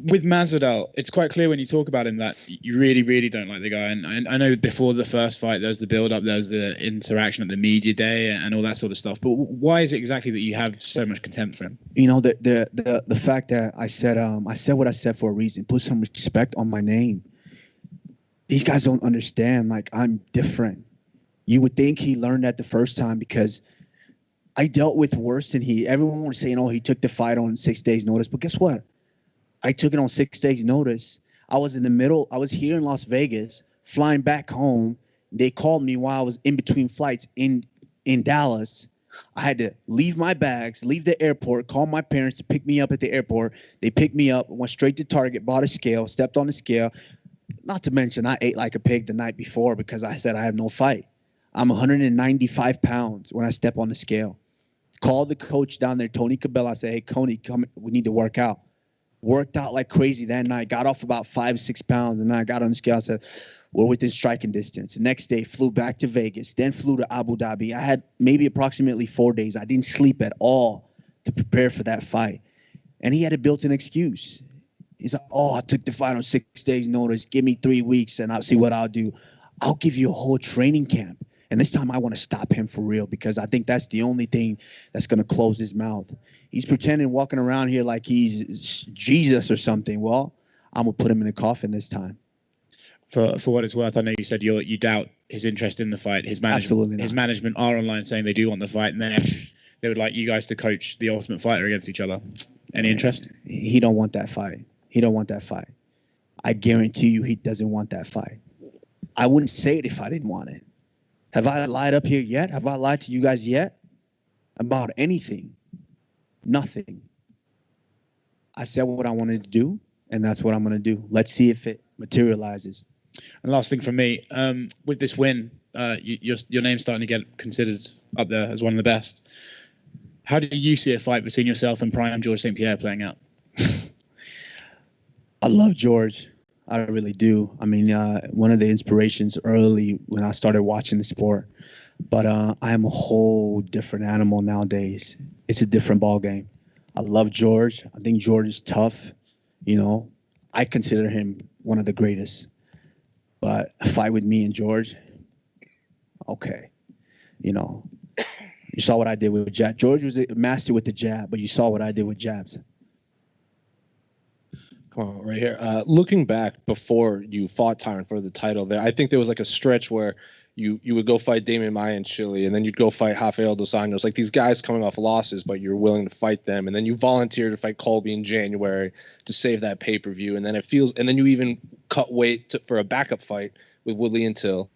With Masvidal, it's quite clear when you talk about him that you really, really don't like the guy. And I know before the first fight, there was the build-up, there was the interaction at the media day and all that sort of stuff. But why is it exactly that you have so much contempt for him? The fact that I said what I said for a reason. Put some respect on my name. These guys don't understand. Like, I'm different. You would think he learned that the first time because I dealt with worse than he. Everyone was saying, oh, he took the fight on 6 days notice. But guess what? I took it on 6 days notice. I was here in Las Vegas, flying back home. They called me while I was in between flights in Dallas. I had to leave my bags, leave the airport, call my parents to pick me up at the airport. They picked me up, went straight to Target, bought a scale, stepped on the scale. Not to mention, I ate like a pig the night before because I said I have no fight. I'm 195 pounds when I step on the scale. Called the coach down there, Tony Cabela. I said, hey, Tony, come. We need to work out. Worked out like crazy that night. Got off about 5-6 pounds. And then I got on the scale. I said, we're within striking distance. The next day, flew back to Vegas. Then flew to Abu Dhabi. I had maybe approximately 4 days. I didn't sleep at all to prepare for that fight. And he had a built-in excuse. He's like, oh, I took the fight on 6 days notice. Give me 3 weeks and I'll see what I'll do. I'll give you a whole training camp. And this time I want to stop him for real because I think that's the only thing that's going to close his mouth. He's pretending walking around here like he's Jesus or something. Well, I'm going to put him in a coffin this time. For what it's worth, I know you said you doubt his interest in the fight. Absolutely not. His management are online saying they do want the fight, and then they would like you guys to coach the Ultimate Fighter against each other. Any interest? He don't want that fight. He don't want that fight. I guarantee you he doesn't want that fight. I wouldn't say it if I didn't want it. Have I lied up here yet? Have I lied to you guys yet? About anything? Nothing. I said what I wanted to do, and that's what I'm going to do. Let's see if it materializes. And last thing from me, with this win, your name's starting to get considered up there as one of the best. How do you see a fight between yourself and Prime George St. Pierre playing out? I love George. I really do. I mean, one of the inspirations early when I started watching the sport. But I am a whole different animal nowadays. It's a different ball game. I love George. I think George is tough. I consider him one of the greatest. But a fight with me and George, okay. You saw what I did with jab. George was a master with the jab, but you saw what I did with jabs. Right here. Looking back before you fought Tyron for the title there, I think there was like a stretch where you would go fight Damian Maia in Chile, and then you'd go fight Rafael dos Anjos. Like these guys coming off losses, but you're willing to fight them, and then you volunteer to fight Colby in January to save that pay-per-view, and then and then you even cut weight for a backup fight with Woodley and Till.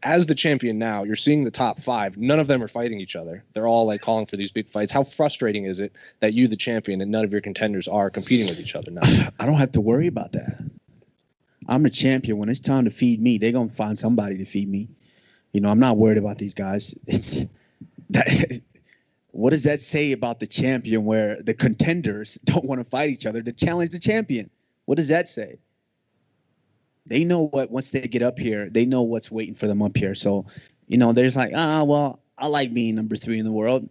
As the champion now, you're seeing the top 5. None of them are fighting each other. They're all like calling for these big fights. How frustrating is it that you, the champion, and none of your contenders are competing with each other now? I don't have to worry about that. I'm the champion. When it's time to feed me, they're going to find somebody to feed me. You know, I'm not worried about these guys. It's that. What does that say about the champion where the contenders don't want to fight each other to challenge the champion? What does that say? They know what, once they get up here, they know what's waiting for them up here. So, you know, there's like, well, I like being number 3 in the world.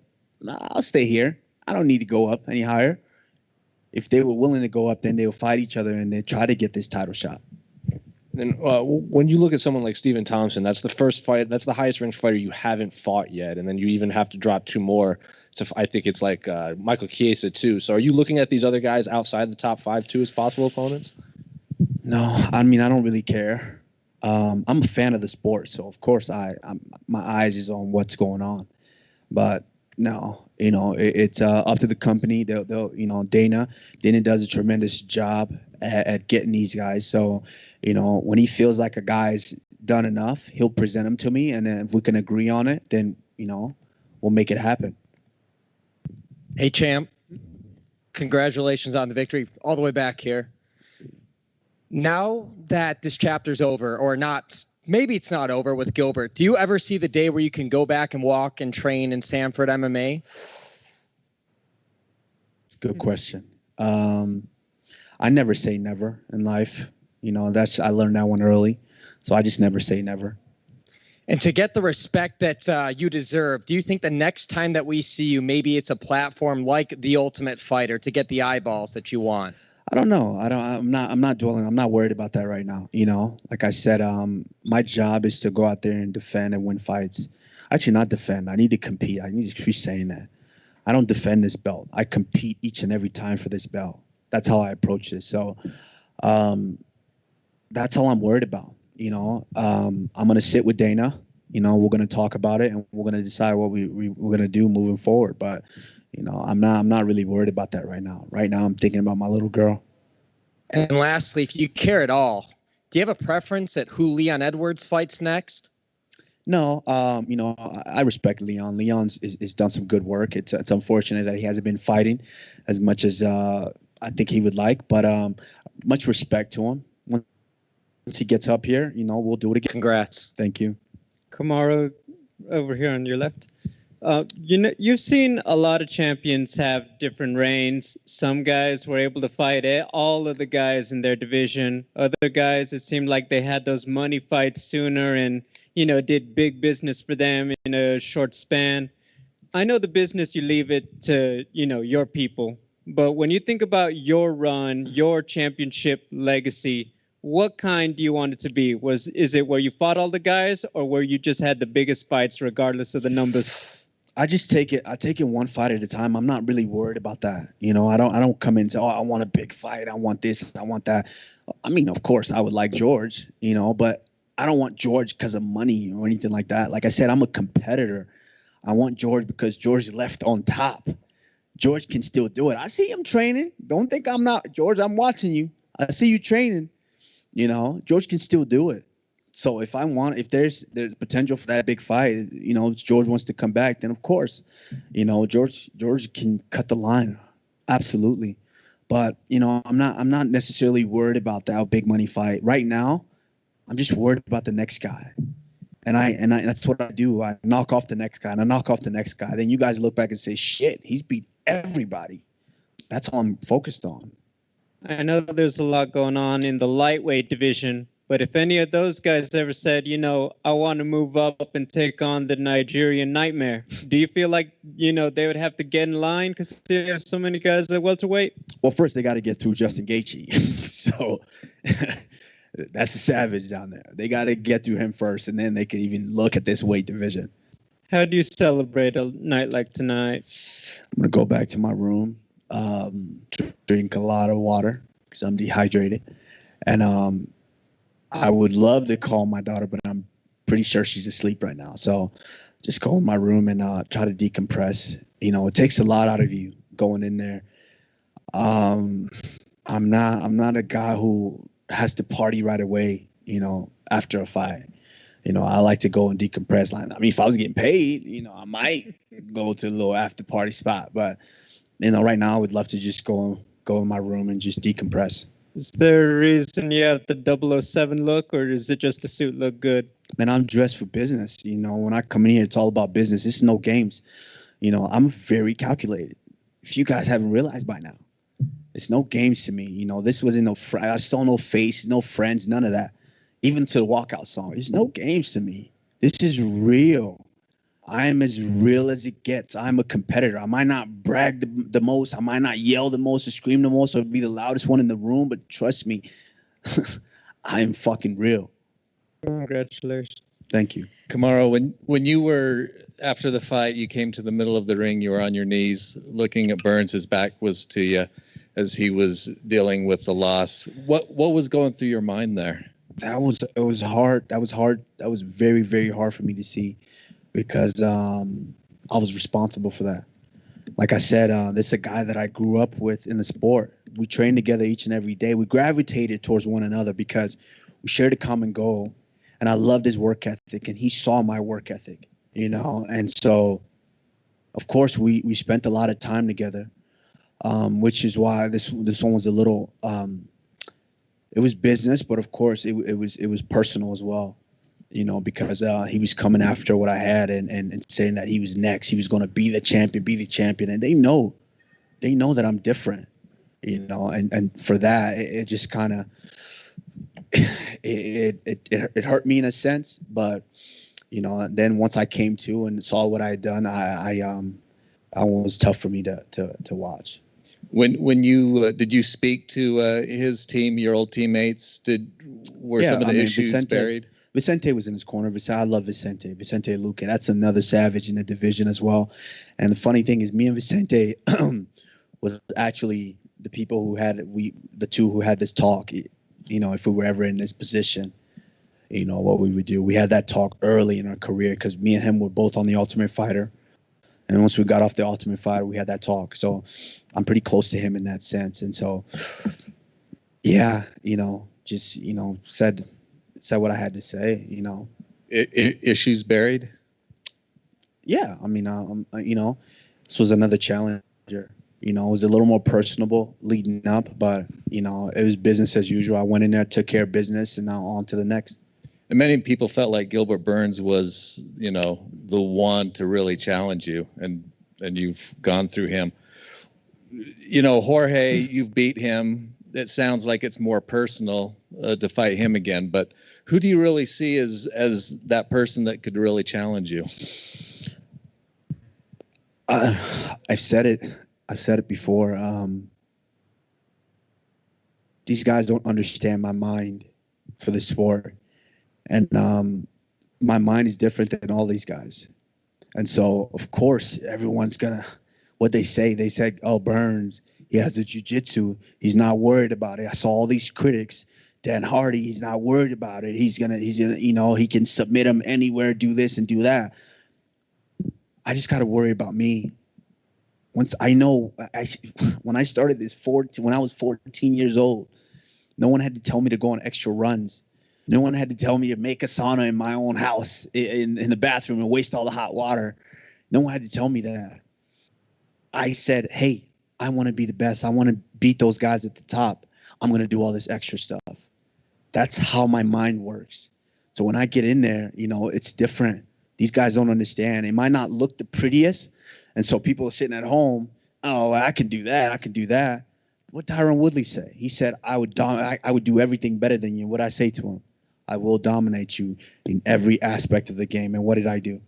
I'll stay here. I don't need to go up any higher. If they were willing to go up, then they'll fight each other and they try to get this title shot. And when you look at someone like Stephen Thompson, that's the first fight. That's the highest ranked fighter you haven't fought yet. And then you even have to drop 2 more. So I think it's like Michael Chiesa too. So are you looking at these other guys outside the top 5 too as possible opponents? No, I mean, I don't really care. I'm a fan of the sport. So, of course, my eyes is on what's going on. But no, you know, it's up to the company. They'll you know, Dana does a tremendous job at getting these guys. So, you know, when he feels like a guy's done enough, he'll present them to me. And then if we can agree on it, then, you know, we'll make it happen. Hey, champ. Congratulations on the victory all the way back here. Now that this chapter's over, or not, maybe it's not over with Gilbert, do you ever see the day where you can go back and walk and train in Sanford MMA? It's a good question. I never say never in life. You know, I learned that one early. So I just never say never. And to get the respect that you deserve, do you think the next time that we see you, maybe it's a platform like The Ultimate Fighter to get the eyeballs that you want? I don't know. I'm not dwelling. I'm not worried about that right now. You know, like I said, my job is to go out there and defend and win fights. Actually, not defend. I need to compete. I need to keep saying that. I don't defend this belt. I compete each and every time for this belt. That's how I approach this. So, that's all I'm worried about. You know, I'm gonna sit with Dana. You know, we're gonna talk about it and we're gonna decide what we're gonna do moving forward. But you know, I'm not really worried about that right now. Right now, I'm thinking about my little girl. And lastly, if you care at all, do you have a preference at who Leon Edwards fights next? No, you know, I respect Leon. Leon's is done some good work. It's unfortunate that he hasn't been fighting as much as I think he would like, but much respect to him. Once he gets up here, you know, we'll do it again. Congrats. Thank you. Kamaru, over here on your left. You know, you've seen a lot of champions have different reigns. Some guys were able to fight all of the guys in their division. Other guys, it seemed like they had those money fights sooner and, you know, did big business for them in a short span. I know the business, you leave it to, you know, your people. But when you think about your run, your championship legacy, what kind do you want it to be? Is it where you fought all the guys or where you just had the biggest fights regardless of the numbers? I just take it one fight at a time. I'm not really worried about that. You know, I don't come in and say, oh, I want a big fight. I want this. I want that. I mean, of course, I would like George, you know, but I don't want George because of money or anything like that. Like I said, I'm a competitor. I want George because George left on top. George can still do it. I see him training. Don't think I'm not. George, I'm watching you. I see you training. You know, George can still do it. So if there's potential for that big fight, you know, George wants to come back, then of course, you know, George can cut the line. Absolutely. But, you know, I'm not necessarily worried about that big money fight. Right now, I'm just worried about the next guy. And I that's what I do. I knock off the next guy and I knock off the next guy. Then you guys look back and say, shit, he's beat everybody. That's all I'm focused on. I know there's a lot going on in the lightweight division, but if any of those guys ever said, you know, I want to move up and take on the Nigerian Nightmare, do you feel like, you know, they would have to get in line because there's so many guys at welterweight? Well, first they got to get through Justin Gaethje. So that's a savage down there. They got to get through him first, and then they can even look at this weight division. How do you celebrate a night like tonight? I'm going to go back to my room, drink a lot of water because I'm dehydrated. And I would love to call my daughter, but I'm pretty sure she's asleep right now. So just go in my room and try to decompress. It takes a lot out of you going in there. I'm not a guy who has to party right away, after a fight. I like to go and decompress. If I was getting paid, I might go to a little after party spot. But, right now I would love to just go in my room and just decompress. Is there a reason you have the 007 look, or is it just the suit look good? Man, I'm dressed for business. When I come in here, it's all about business. It's no games. I'm very calculated. If you guys haven't realized by now, it's no games to me. This wasn't no I saw no face, no friends, none of that. Even to the walkout song, it's no games to me. This is real. I am as real as it gets. I'm a competitor. I might not brag the most. I might not yell the most or scream the most or be the loudest one in the room, but trust me, I am fucking real. Congratulations. Thank you. Kamaru, when you were, after the fight, you came to the middle of the ring, you were on your knees looking at Burns, his back was to you as he was dealing with the loss. What was going through your mind there? It was hard. That was hard. That was very, very hard for me to see, because I was responsible for that. Like I said, this is a guy that I grew up with in the sport. We trained together each and every day. We gravitated towards one another because we shared a common goal, and I loved his work ethic, and he saw my work ethic, And so, of course, we spent a lot of time together, which is why this one was a little. It was business, but of course, it was personal as well. Because he was coming after what I had and saying that he was next. He was going to be the champion. And they know that I'm different, and for that, it just kind of, it hurt me in a sense. But, then once I came to and saw what I had done, I was tough for me to watch. When you did you speak to his team, your old teammates? Were some of the issues buried? Vicente was in his corner. I love Vicente Luque. That's another savage in the division as well. And the funny thing is, me and Vicente was actually the people the two who had this talk. If we were ever in this position, what we would do. We had that talk early in our career because me and him were both on the Ultimate Fighter. And once we got off the Ultimate Fighter, we had that talk. So I'm pretty close to him in that sense. And so, yeah, just, said what I had to say, Issues buried? Yeah. This was another challenger. It was a little more personable leading up, but, it was business as usual. I went in there, took care of business, and now on to the next. And many people felt like Gilbert Burns was, the one to really challenge you, and you've gone through him. Jorge, you've beat him. It sounds like it's more personal to fight him again. But who do you really see as that person that could really challenge you? I've said it before. These guys don't understand my mind for the sport. And my mind is different than all these guys. And so, of course, everyone's going to, what they said, oh, Burns, he has the jiu-jitsu. He's not worried about it. I saw all these critics. Dan Hardy, he's not worried about it. He's gonna, he can submit him anywhere, do this and do that. I just got to worry about me. Once I know, when I started this when I was 14 years old, no one had to tell me to go on extra runs. No one had to tell me to make a sauna in my own house in the bathroom and waste all the hot water. No one had to tell me that. I said, hey, I want to be the best. I want to beat those guys at the top. I'm going to do all this extra stuff. That's how my mind works. So when I get in there, it's different. These guys don't understand. It might not look the prettiest. And so people are sitting at home, oh, I can do that. I can do that. What did Tyron Woodley say? He said, I would do everything better than you. What did I say to him? I will dominate you in every aspect of the game. And what did I do?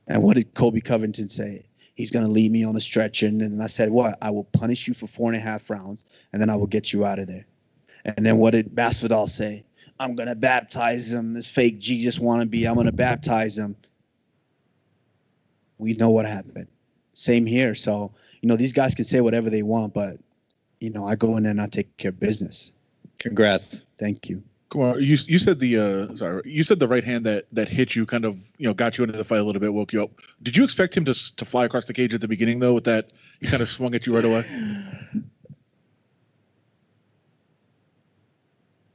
And what did Kobe Covington say? He's going to leave me on a stretcher. And then I said, what? I will punish you for 4.5 rounds, and then I will get you out of there. And then what did Masvidal say? I'm going to baptize him. This fake Jesus wannabe, I'm going to baptize him. We know what happened. Same here. So, these guys can say whatever they want, but, I go in there and I take care of business. Congrats. Thank you. Kumar, you said you said the right hand that hit you kind of got you into the fight a little bit, woke you up. Did you expect him to fly across the cage at the beginning though? With that, he kind of swung at you right away.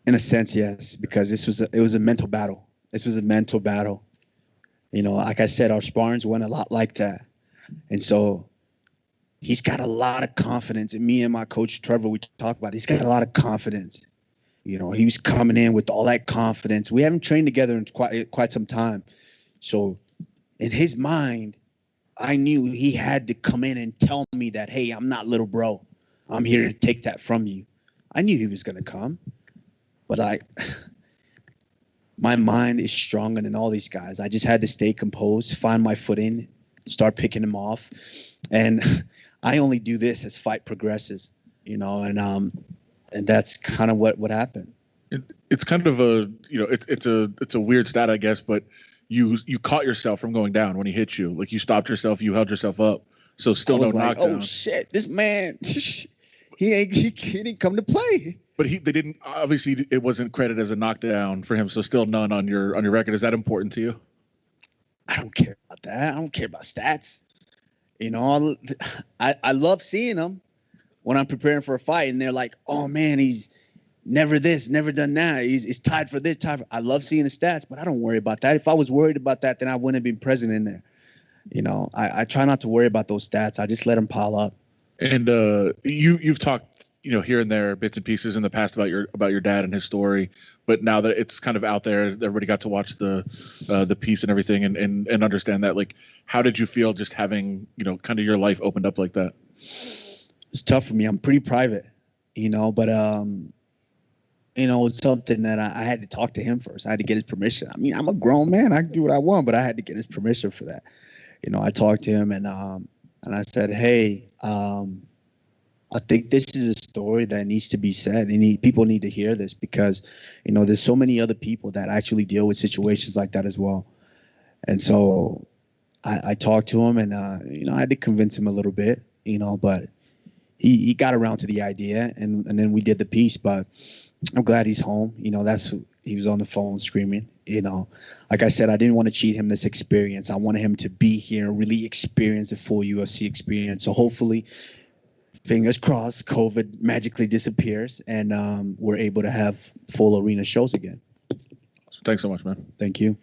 In a sense, yes, because it was a mental battle. This was a mental battle. Like I said, our sparrings went a lot like that, and so he's got a lot of confidence. And me and my coach Trevor, we talk about it. He's got a lot of confidence. He was coming in with all that confidence. We haven't trained together in quite some time. So in his mind, I knew he had to come in and tell me that, hey, I'm not little bro. I'm here to take that from you. I knew he was going to come. But my mind is stronger than all these guys. I just had to stay composed, find my footing, start picking him off. And I only do this as fight progresses, and that's kind of what happened. It's kind of it's a weird stat, I guess, but you caught yourself from going down when he hit you. Like you stopped yourself, you held yourself up. So still no knockdown. Oh shit, this man, he didn't come to play. But they didn't, obviously it wasn't credited as a knockdown for him. So still none on your record. Is that important to you? I don't care about that. I don't care about stats. I love seeing them when I'm preparing for a fight and they're like, oh man, he's never this, never done that. He's tied for this, I love seeing the stats, but I don't worry about that. If I was worried about that, then I wouldn't have been present in there. I try not to worry about those stats. I just let them pile up. And you've talked, here and there, bits and pieces in the past about your dad and his story, but now that it's kind of out there, everybody got to watch the piece and everything and understand that. Like, how did you feel just having, kind of your life opened up like that? It's tough for me. I'm pretty private, but it's something that I had to talk to him first. I had to get his permission. I mean, I'm a grown man. I can do what I want, but I had to get his permission for that. I talked to him and I said, hey, I think this is a story that needs to be said. People need to hear this because, there's so many other people that actually deal with situations like that as well. And so I talked to him and, I had to convince him a little bit, but he got around to the idea and then we did the piece, but I'm glad he's home. He was on the phone screaming, like I said, I didn't want to cheat him this experience. I wanted him to be here and really experience the full UFC experience. So hopefully, fingers crossed, COVID magically disappears and we're able to have full arena shows again. Thanks so much, man. Thank you.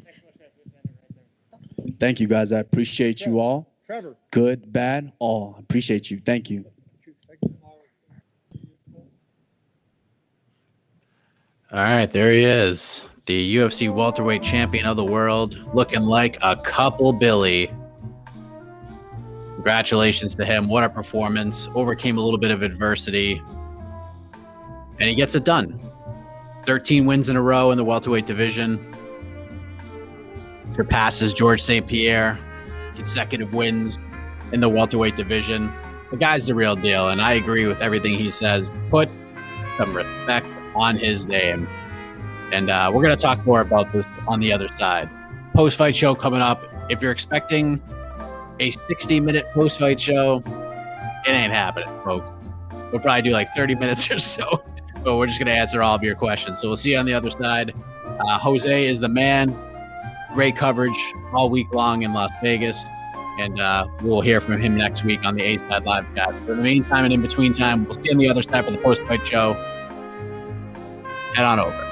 Thank you, guys. I appreciate you all. Trevor. Good, bad, all. I appreciate you. Thank you. All right, there he is, the UFC welterweight champion of the world, looking like a couple Billy. Congratulations to him. What a performance. Overcame a little bit of adversity. And he gets it done. 13 wins in a row in the welterweight division. Surpasses George St. Pierre. Consecutive wins in the welterweight division. The guy's the real deal, and I agree with everything he says. Put some respect on his name. And we're going to talk more about this on the other side. Post-fight show coming up. If you're expecting a 60-minute post-fight show, it ain't happening, folks. We'll probably do like 30 minutes or so, but we're just going to answer all of your questions. So we'll see you on the other side. Jose is the man. Great coverage all week long in Las Vegas. And we'll hear from him next week on the A-Side Live chat. For the meantime and in between time, we'll see you on the other side for the post-fight show. Head on over.